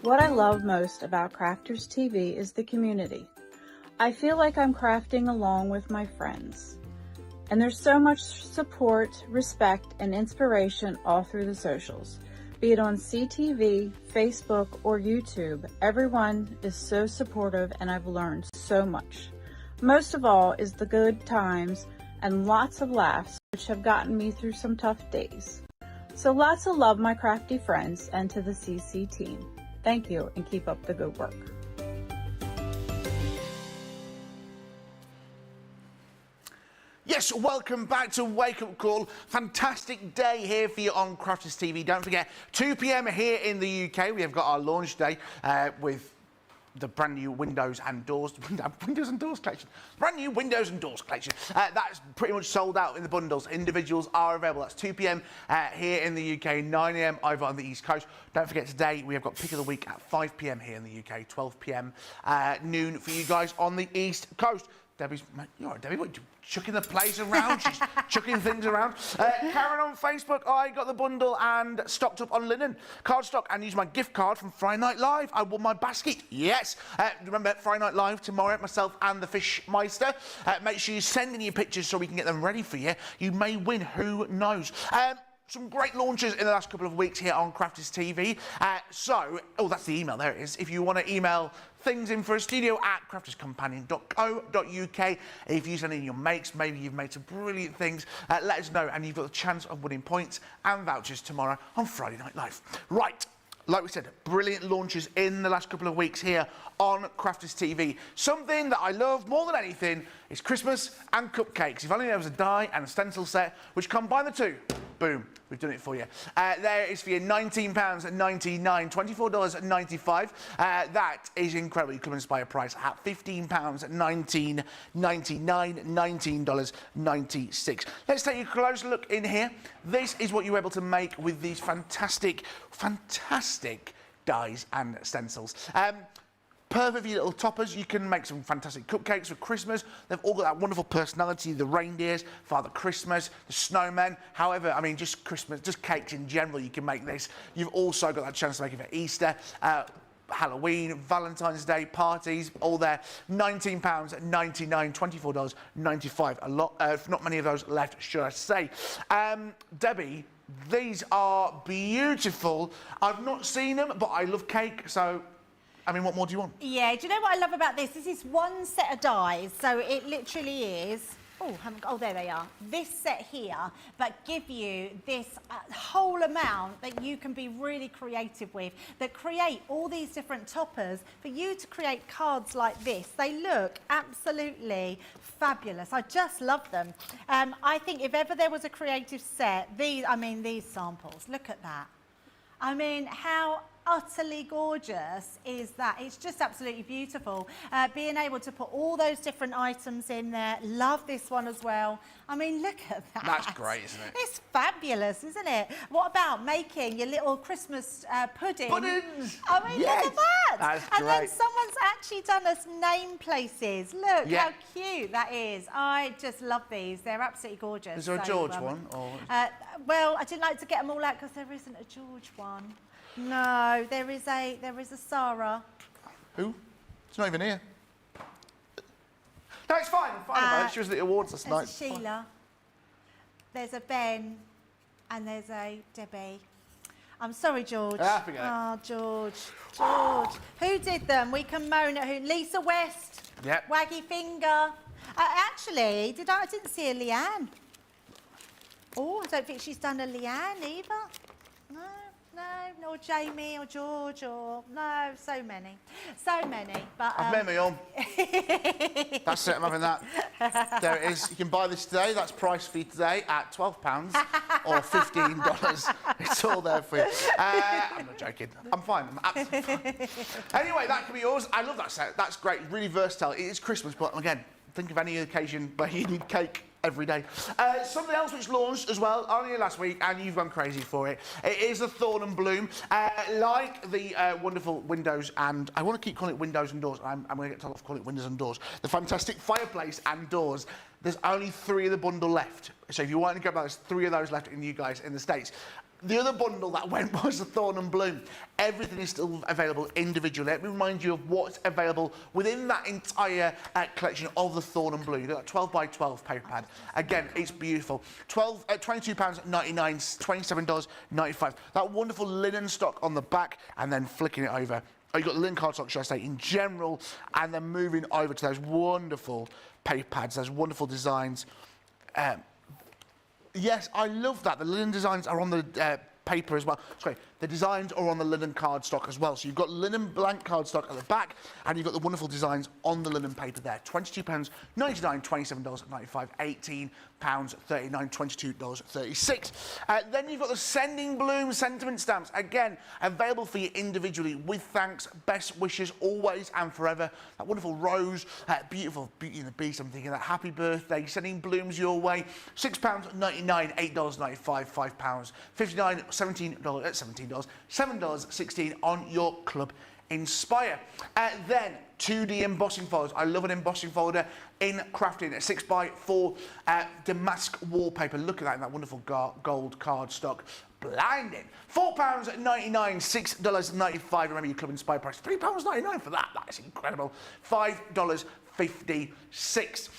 What I love most about Crafters TV is the community. I feel like I'm crafting along with my friends. And there's so much support, respect, and inspiration all through the socials. Be it on CTV, Facebook, or YouTube, everyone is so supportive and I've learned so much. Most of all is the good times and lots of laughs, which have gotten me through some tough days. So lots of love, my crafty friends, and to the CC team. Thank you and keep up the good work. Yes, welcome back to Wake Up Call. Fantastic day here for you on Crafters TV. Don't forget, 2 p.m. here in the UK, we have got our launch day with the brand new windows and doors collection. Brand new windows and doors collection. That's pretty much sold out in the bundles. Individuals are available. That's 2 p.m. Here in the UK, 9 a.m. over on the East Coast. Don't forget, today we have got Pick of the Week at 5 p.m. here in the UK, 12 p.m. Noon for you guys on the East Coast. Debbie's, you're right, Debbie, what, chucking the place around? She's chucking things around. Karen on Facebook, I got the bundle and stocked up on linen, card stock, and used my gift card from Friday Night Live. I won my basket, yes. Remember, Friday Night Live tomorrow, myself and the Fish Meister. Make sure you send in your pictures so we can get them ready for you. You may win, who knows. Some great launches in the last couple of weeks here on Crafters TV. Oh, that's the email, there it is. If you want to email things in for a studio at crafterscompanion.co.uk. If you send in your makes, maybe you've made some brilliant things, let us know, and you've got the chance of winning points and vouchers tomorrow on Friday Night Live. Right. Like we said, brilliant launches in the last couple of weeks here on Crafters TV. Something that I love more than anything is Christmas and cupcakes. If only there was a die and a stencil set, which combine the two, boom, we've done it for you. There is for you £19.99, $24.95. That is incredible. You come and buy a price at £15.19.99, $19.96. Let's take a closer look in here. This is what you're able to make with these fantastic dies and stencils. Perfect for your little toppers. You can make some fantastic cupcakes for Christmas. They've all got that wonderful personality, the reindeers, Father Christmas, the snowmen. However, I mean, just Christmas, just cakes in general, you can make this. You've also got that chance to make it for Easter, Halloween, Valentine's Day, parties, all there. £19.99, $24.95. A lot, not many of those left, should I say. Debbie, these are beautiful. I've not seen them, but I love cake, so, I mean, what more do you want? Yeah, do you know what I love about this? This is one set of dies, so it literally is... Oh, there they are. This set here, but give you this whole amount that you can be really creative with, that create all these different toppers for you to create cards like this. They look absolutely fabulous. I just love them. I think if ever there was a creative set, these samples, look at that. I mean, how utterly gorgeous is that? It's just absolutely beautiful. Being able to put all those different items in there. Love this one as well. I mean, look at that. That's great, isn't it? It's fabulous, isn't it? What about making your little Christmas pudding? Puddings! I mean, Yes. look at that. That's and then great. someone's actually done us name places. Look Yeah. how cute that is. I just love these. They're absolutely gorgeous. Is there a George one? Or... well, I didn't like to get them all out because there isn't a George one. No, there is a Sara. Who? It's not even here. No, it's fine. I'm fine about it. She was at the awards last night. There's a Sheila. There's a Ben, and there's a Debbie. I'm sorry, George. Forget it. Oh, George. Who did them? We can moan at who. Lisa West. Yep. Waggy Finger. Actually, I didn't see a Leanne. Oh, I don't think she's done a Leanne either. No, nor Jamie or George or... No, so many. But, I've made my own. That's it, I'm having that. There it is. You can buy this today. That's price for you today at £12 or $15. It's all there for you. I'm not joking. I'm fine. I'm absolutely fine. Anyway, that can be yours. I love that set. That's great. Really versatile. It is Christmas, but again, think of any occasion where you need cake every day. Something else which launched as well only last week, and you've gone crazy for it. It is the Thorn and Bloom. Like the wonderful windows, and I want to keep calling it windows and doors. I'm going to get told off calling it windows and doors. The fantastic fireplace and doors. There's only 3 of the bundle left. So if you want to go back, there's 3 of those left in you guys in the States. The other bundle that went was the Thorn and Bloom. Everything is still available individually. Let me remind you of what's available within that entire collection of the Thorn and Bloom. You've got that 12 by 12 paper pad. Again, it's beautiful. £22.99, $27.95. That wonderful linen stock on the back, and then flicking it over. Oh, you've got the linen cardstock, should I say, in general, and then moving over to those wonderful paper pads, those wonderful designs. Yes, I love that. The linen designs are on the paper as well. Sorry, the designs are on the linen cardstock as well. So you've got linen blank cardstock at the back, and you've got the wonderful designs on the linen paper there. £22.99, $27.95, £18.39, $22.36. Then you've got the Sending Bloom sentiment stamps. Again, available for you individually with thanks, best wishes, always and forever. That wonderful rose, beautiful Beauty and the Beast. I'm thinking that happy birthday, sending blooms your way. £6.99, $8.95, £5, $59, $17, $7.16 on your Club Inspire. Then 2D embossing folders. I love an embossing folder in crafting. A 6x4 damask wallpaper. Look at that in that wonderful gold cardstock. Blinding. £4.99, $6.95. Remember your Club Inspire price. £3.99 for that. That is incredible. $5.56.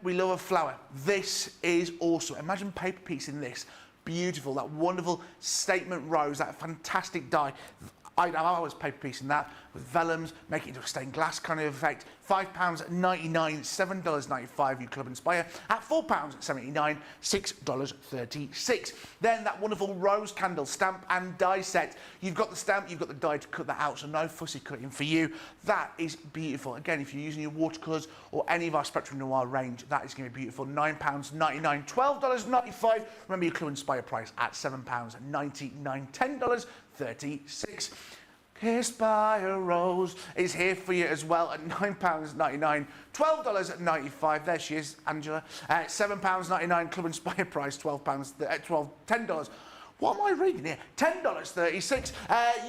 We love a flower. This is awesome. Imagine paper piece in this. Beautiful. That wonderful statement rose. That fantastic die. I always paper piece in that with vellums, make it into a stained glass kind of effect. £5.99, $7.95 you Club Inspire at £4.79, $6.36. Then that wonderful rose candle stamp and die set. You've got the stamp, you've got the die to cut that out, so no fussy cutting for you. That is beautiful. Again, if you're using your watercolours or any of our Spectrum Noir range, that is going to be beautiful. £9.99, $12.95. Remember your Club Inspire price at £7.99, $10.36. Kissed by a Rose is here for you as well at £9.99, $12.95. There she is, Angela. £7.99 Club Inspire price, $10. What am I reading here? $10.36.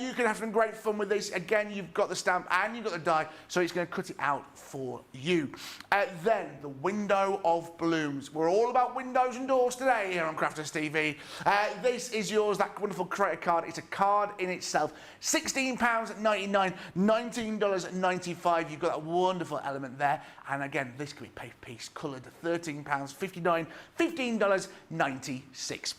You can have some great fun with this. Again, you've got the stamp and you've got the die, so it's going to cut it out for you. Then the window of blooms. We're all about windows and doors today here on Crafters TV. This is yours, that wonderful creator card. It's a card in itself. £16.99, $19.95. You've got that wonderful element there. And again, this could be paper piece, coloured, £13.59, $15.96.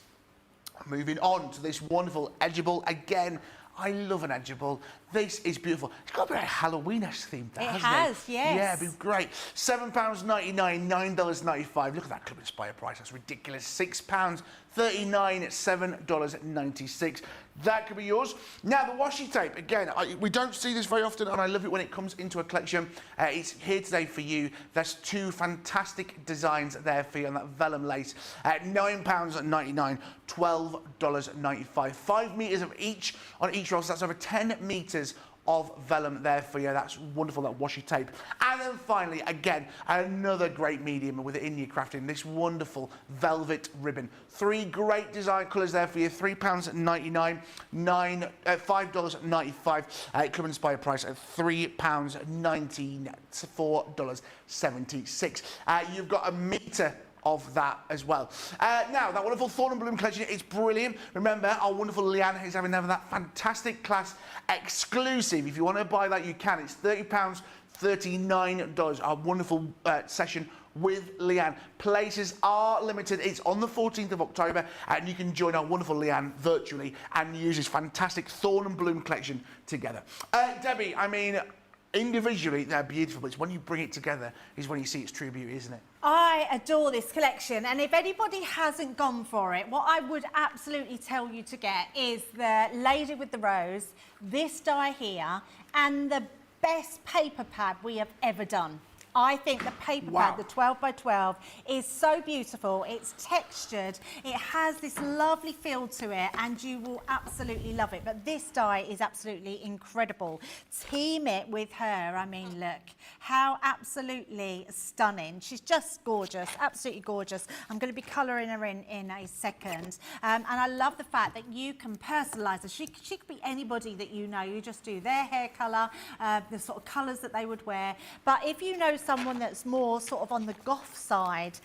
Moving on to this wonderful edgeable. Again, I love an edgeable. This is beautiful. It's got a bit of Halloween-esque theme there, hasn't it? It has, yes. Yeah, it'd be great. £7.99, $9.95. Look at that Club Inspire price. That's ridiculous. £6.39, $7.96. That could be yours. Now, the washi tape. Again, we don't see this very often, and I love it when it comes into a collection. It's here today for you. There's two fantastic designs there for you on that vellum lace. £9.99, $12.95. 5 metres of each on each roll, so that's over 10 metres of vellum there for you. That's wonderful, that washi tape. And then finally, again, another great medium with it in your crafting, this wonderful velvet ribbon. 3 great design colours there for you. £3.99, $5.95. Club Inspire price at £3.19, $4.76. You've got a metre of that as well. Now, that wonderful Thorn and Bloom collection is brilliant. Remember, our wonderful Leanne is having that fantastic class exclusive. If you want to buy that, you can. It's £30, $39. Our wonderful session with Leanne. Places are limited. It's on the 14th of October, and you can join our wonderful Leanne virtually and use this fantastic Thorn and Bloom collection together. Debbie, I mean, individually, they're beautiful, but it's when you bring it together is when you see its true beauty, isn't it? I adore this collection, and if anybody hasn't gone for it, what I would absolutely tell you to get is the Lady with the Rose, this die here, and the best paper pad we have ever done. I think the paper pad, the 12 by 12, is so beautiful. It's textured. It has this lovely feel to it, and you will absolutely love it. But this die is absolutely incredible. Team it with her. I mean, look, how absolutely stunning. She's just gorgeous, absolutely gorgeous. I'm going to be colouring her in a second. And I love the fact that you can personalise her. She could be anybody that you know. You just do their hair colour, the sort of colours that they would wear. But if you know someone that's more sort of on the goth side,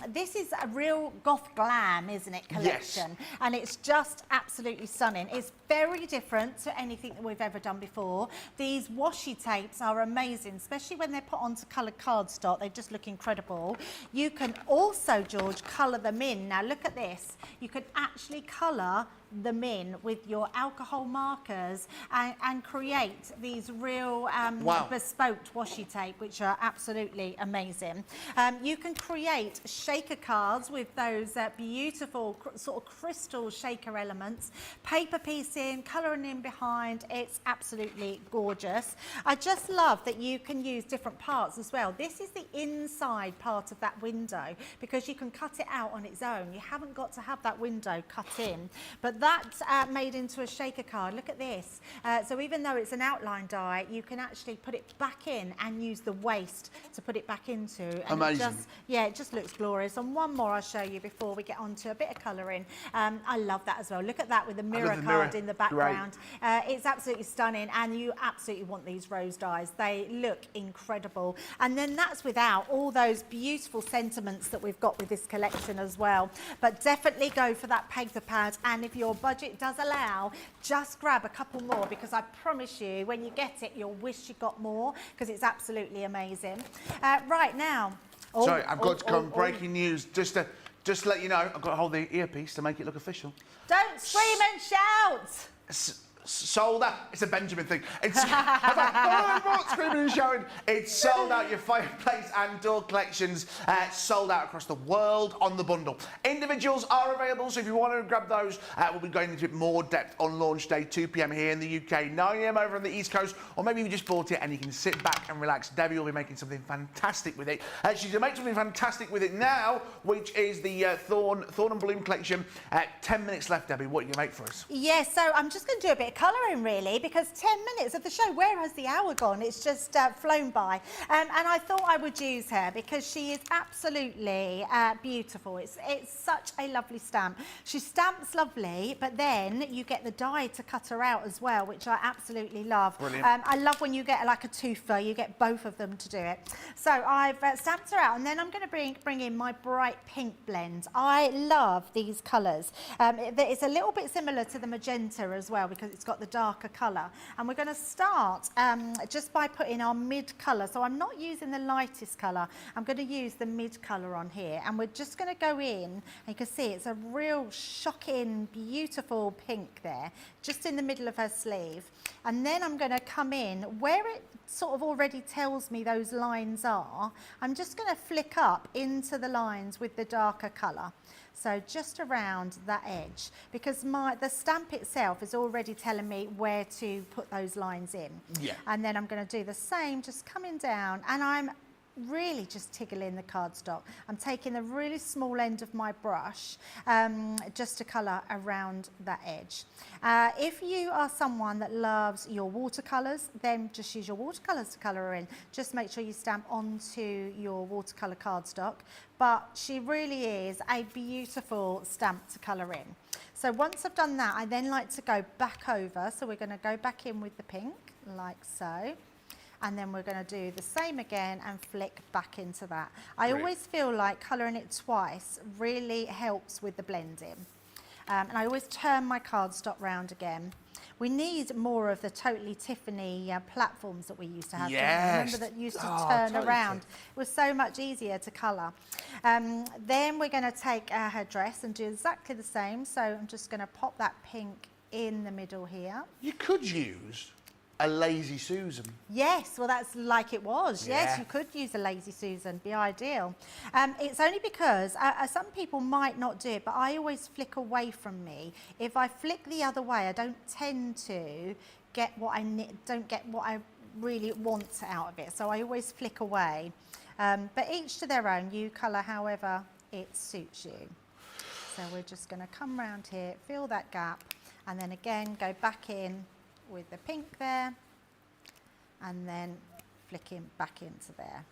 this is a real goth glam, isn't it, collection? Yes. And it's just absolutely stunning. It's very different to anything that we've ever done before. These washi tapes are amazing, especially when they're put onto coloured cardstock. They just look incredible. You can also, George, colour them in. Now look at this. You can actually colour them in with your alcohol markers and create these real bespoke washi tape, which are absolutely amazing. You can create shaker cards with those beautiful sort of crystal shaker elements, paper piecing, colouring in behind. It's absolutely gorgeous. I just love that you can use different parts as well. This is the inside part of that window because you can cut it out on its own. You haven't got to have that window cut in, but that's made into a shaker card. Look at this. So even though it's an outline die, you can actually put it back in and use the waste to put it back into. And amazing. It just looks glorious. And one more I'll show you before we get on to a bit of colouring. I love that as well. Look at that with the mirror card in the background. It's absolutely stunning, and you absolutely want these rose dies. They look incredible. And then that's without all those beautiful sentiments that we've got with this collection as well. But definitely go for that paper pad, and if your budget does allow, just grab a couple more, because I promise you when you get it you'll wish you got more, because it's absolutely amazing. Right now, sorry, I've got to come breaking news just to let you know. I've got to hold the earpiece to make it look official. Don't scream and shout. Sold out. It's a Benjamin thing. It's I'm not screaming and shouting. It's sold out. Your Fireplace and Door collections sold out across the world on the bundle. Individuals are available, so if you want to grab those, we'll be going into a bit more depth on launch day, 2 p.m. here in the UK, 9 a.m. over on the East Coast, or maybe you just bought it and you can sit back and relax. Debbie will be making something fantastic with it. She's going to make something fantastic with it now, which is the Thorn and Bloom collection. 10 minutes left, Debbie. What are you going to make for us? Yes, so I'm just going to do a bit of colouring really, because 10 minutes of the show, where has the hour gone? It's just flown by. And I thought I would use her because she is absolutely beautiful. It's such a lovely stamp. She stamps lovely, but then you get the die to cut her out as well, which I absolutely love. Brilliant. I love when you get like a twofer, you get both of them to do it. So I've stamped her out, and then I'm going to bring in my bright pink blend. I love these colours. It's a little bit similar to the magenta as well because it's got the darker colour. And we're going to start just by putting our mid colour. So I'm not using the lightest colour. I'm going to use the mid colour on here. And we're just going to go in, and you can see it's a real shocking, beautiful pink there, just in the middle of her sleeve. And then I'm going to come in where it sort of already tells me those lines are. I'm just going to flick up into the lines with the darker colour. So just around that edge, because the stamp itself is already telling me where to put those lines in. Yeah. And then I'm going to do the same, just coming down, and I'm really just tickling the cardstock. I'm taking the really small end of my brush just to colour around that edge. If you are someone that loves your watercolours, then just use your watercolours to colour in. Just make sure you stamp onto your watercolour cardstock. But she really is a beautiful stamp to colour in. So once I've done that, I then like to go back over. So we're going to go back in with the pink, like so. And then we're going to do the same again and flick back into that. I always feel like colouring it twice really helps with the blending. And I always turn my cardstock round again. We need more of the Totally Tiffany platforms that we used to have. Yes. Remember that used to turn totally around? It was so much easier to colour. Then we're going to take her dress and do exactly the same. So I'm just going to pop that pink in the middle here. You could use a Lazy Susan. Yes, well that's like it was. Yeah. Yes, you could use a Lazy Susan, be ideal. It's only because some people might not do it, but I always flick away from me. If I flick the other way, I don't tend to get what I really want out of it. So I always flick away. But each to their own. You colour however it suits you. So we're just going to come round here, fill that gap, and then again go back in with the pink there, and then flicking back into there.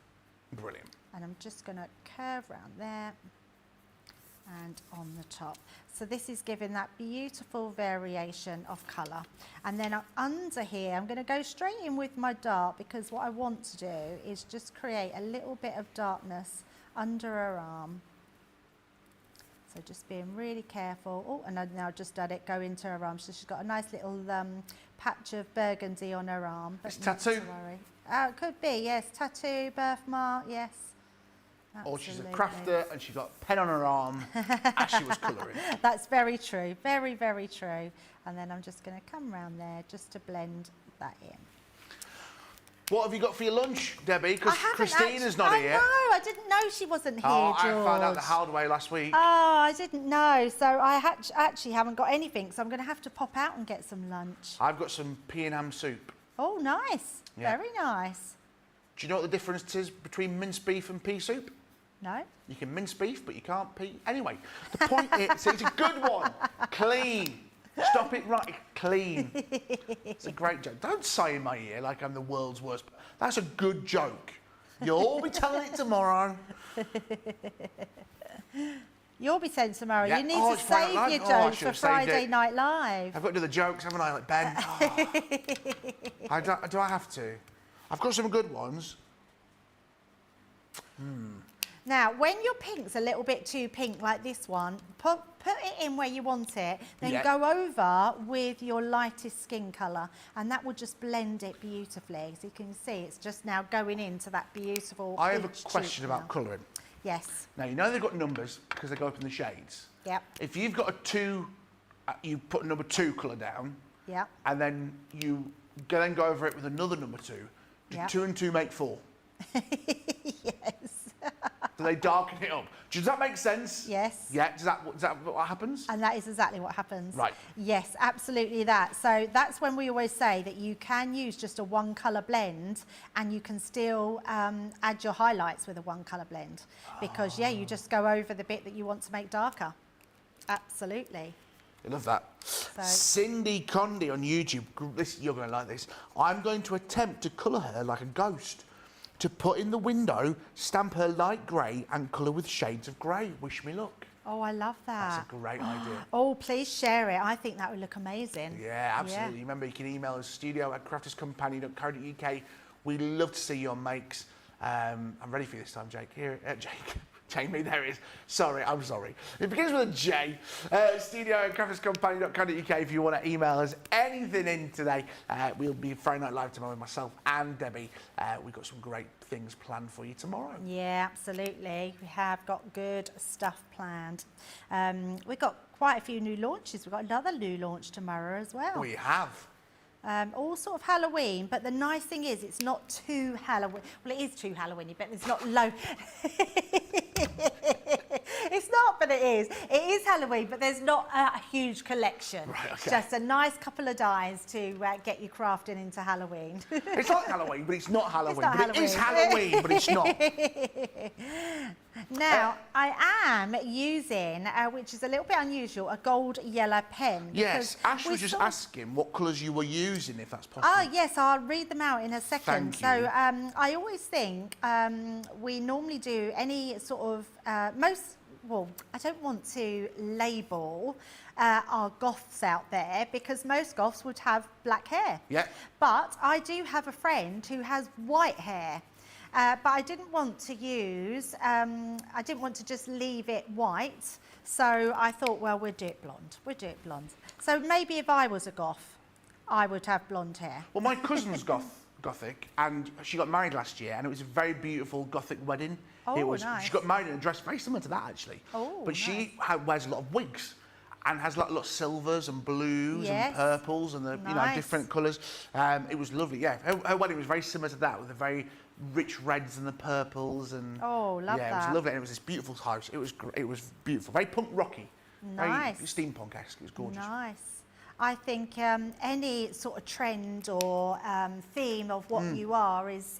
Brilliant. And I'm just going to curve around there and on the top. So this is giving that beautiful variation of colour. And then under here, I'm going to go straight in with my dark, because what I want to do is just create a little bit of darkness under her arm. So just being really careful. Oh, and I've now just done it, go into her arm. So she's got a nice little patch of burgundy on her arm. But it's tattoo? Not to worry. It could be, yes. Tattoo, birthmark, yes. Absolutely. Or she's a crafter and she's got a pen on her arm as she was colouring. That's very true. Very, very true. And then I'm just going to come round there just to blend that in. What have you got for your lunch, Debbie? Because Christina's not here. I know, I didn't know she wasn't here, George. I found out the hard way last week. Oh, I didn't know. So I actually haven't got anything, so I'm going to have to pop out and get some lunch. I've got some pea and ham soup. Oh, nice. Yeah. Very nice. Do you know what the difference is between minced beef and pea soup? No. You can mince beef, but you can't pea. Anyway, the point is, it's a good one. Clean. Stop it right. Clean. It's a great joke. Don't say in my ear like I'm the world's worst. That's a good joke. You'll all be telling it tomorrow. You'll be saying tomorrow. Yeah. You need to save your jokes for Friday Night Live. I've got to do the jokes, haven't I? Like Ben. Oh. Do I have to? I've got some good ones. Now, when your pink's a little bit too pink, like this one, put it in where you want it, then go over with your lightest skin colour, and that will just blend it beautifully. So you can see it's just now going into that beautiful I have a question about colouring. Yes. Now, you know they've got numbers because they go up in the shades. Yep. If you've got a 2, you put number 2 colour down. Yep. And then you then go over it with another number 2. Do 2 and 2 make 4? Yes. Do they darken it up? Does that make sense? Yes. Yeah, is that what happens? And that is exactly what happens. Right. Yes, absolutely that. So that's when we always say that you can use just a one colour blend, and you can still add your highlights with a one colour blend. Because, you just go over the bit that you want to make darker. Absolutely. I love that. Cindy Condy on YouTube. You're going to like this. I'm going to attempt to colour her like a ghost. To put in the window, stamp her light grey and colour with shades of grey. Wish me luck. Oh, I love that. That's a great idea. Oh, please share it. I think that would look amazing. Yeah, absolutely. Remember, you can email us studio@crafterscompanion.co.uk. We'd love to see your makes. I'm ready for you this time, Jake. Here, Jamie, there it is. Sorry, I'm sorry. It begins with a J. Studio@crafterscompanion.co.uk if you want to email us anything in today. We'll be Friday Night Live tomorrow with myself and Debbie. We've got some great things planned for you tomorrow. Yeah, absolutely. We have got good stuff planned. We've got quite a few new launches. We've got another new launch tomorrow as well. We have. All sort of Halloween, but the nice thing is it's not too Halloween. Well, it is too Halloweeny, but it's not low. It's not, but it is. It is Halloween, but there's not a huge collection. Right, okay. Just a nice couple of dies to get you crafting into Halloween. It's like Halloween, but it's not Halloween. It's not It is Halloween, but it's not. Now, I am using, which is a little bit unusual, a gold yellow pen. Yes, Ash was just asking what colours you were using, if that's possible. Oh, yes, I'll read them out in a second. Thank you. So I always think we normally do any sort of, I don't want to label our goths out there because most goths would have black hair. Yeah. But I do have a friend who has white hair. But I didn't want to use, I didn't want to just leave it white. So I thought, well, we'll do it blonde. We'll do it blonde. So maybe if I was a goth, I would have blonde hair. Well, my cousin's gothic, and she got married last year, and it was a very beautiful gothic wedding. Oh, nice. She got married in a dress very similar to that, actually. Oh, but she wears a lot of wigs. And has a lot of silvers and blues and purples and different colours. It was lovely, yeah. Her wedding was very similar to that, with the very rich reds and the purples and love that. Yeah, it was lovely, and it was this beautiful house. It was beautiful, very punk rocky, Nice. very steampunk-esque. It was gorgeous. Nice. I think any sort of trend or theme of what you are is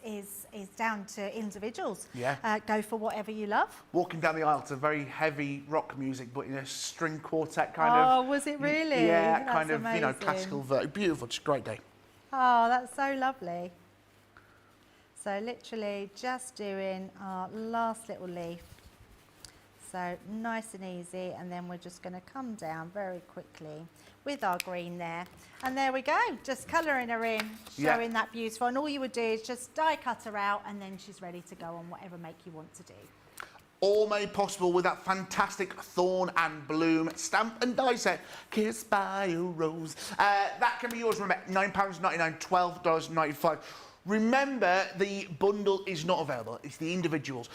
down to individuals. Yeah. Go for whatever you love. Walking down the aisle to very heavy rock music, but in a string quartet kind of. Oh, was it really? Yeah, That's kind of amazing. classical. Beautiful, just a great day. Oh, that's so lovely. So literally just doing our last little leaf. So nice and easy, and then we're just going to come down very quickly with our green there. And there we go, just colouring her in, showing that beautiful. And all you would do is just die cut her out, and then she's ready to go on whatever make you want to do. All made possible with that fantastic Thorn and Bloom stamp and die set, Kissed by a Rose. That can be yours, remember, £9.99, $12.95. Remember, the bundle is not available, it's the individuals.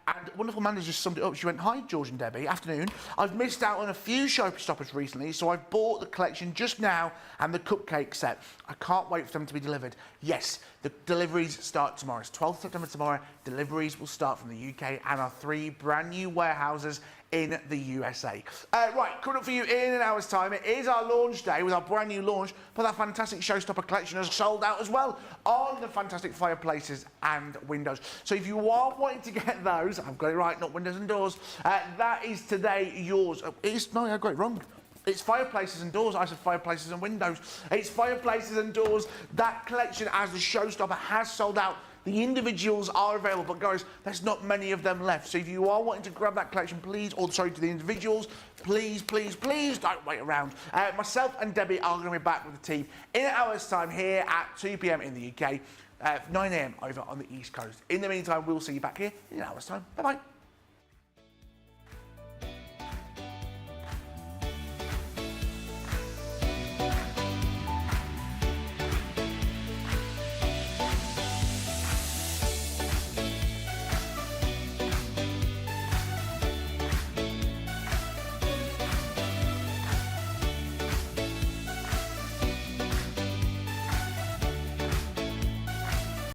And wonderful Amanda just summed it up. She went, hi, George and Debbie, afternoon. I've missed out on a few showstoppers recently, so I've bought the collection just now and the cupcake set. I can't wait for them to be delivered. Yes, the deliveries start tomorrow. It's 12th September tomorrow. Deliveries will start from the UK and our 3 brand new warehouses in the USA. Right, coming up for you in an hour's time, it is our launch day with our brand new launch, but that fantastic showstopper collection has sold out as well on the fantastic fireplaces and windows. So if you are wanting to get those, I've got it right, not windows and doors, that is today yours. No, I got it wrong. It's fireplaces and doors. I said fireplaces and windows. It's fireplaces and doors. That collection as the showstopper has sold out. The individuals are available, but guys, there's not many of them left. So if you are wanting to grab that collection, please, or sorry, to the individuals, please, please, please don't wait around. Myself and Debbie are going to be back with the team in an hour's time here at 2 p.m. in the UK, 9 a.m. over on the East Coast. In the meantime, we'll see you back here in an hour's time. Bye-bye.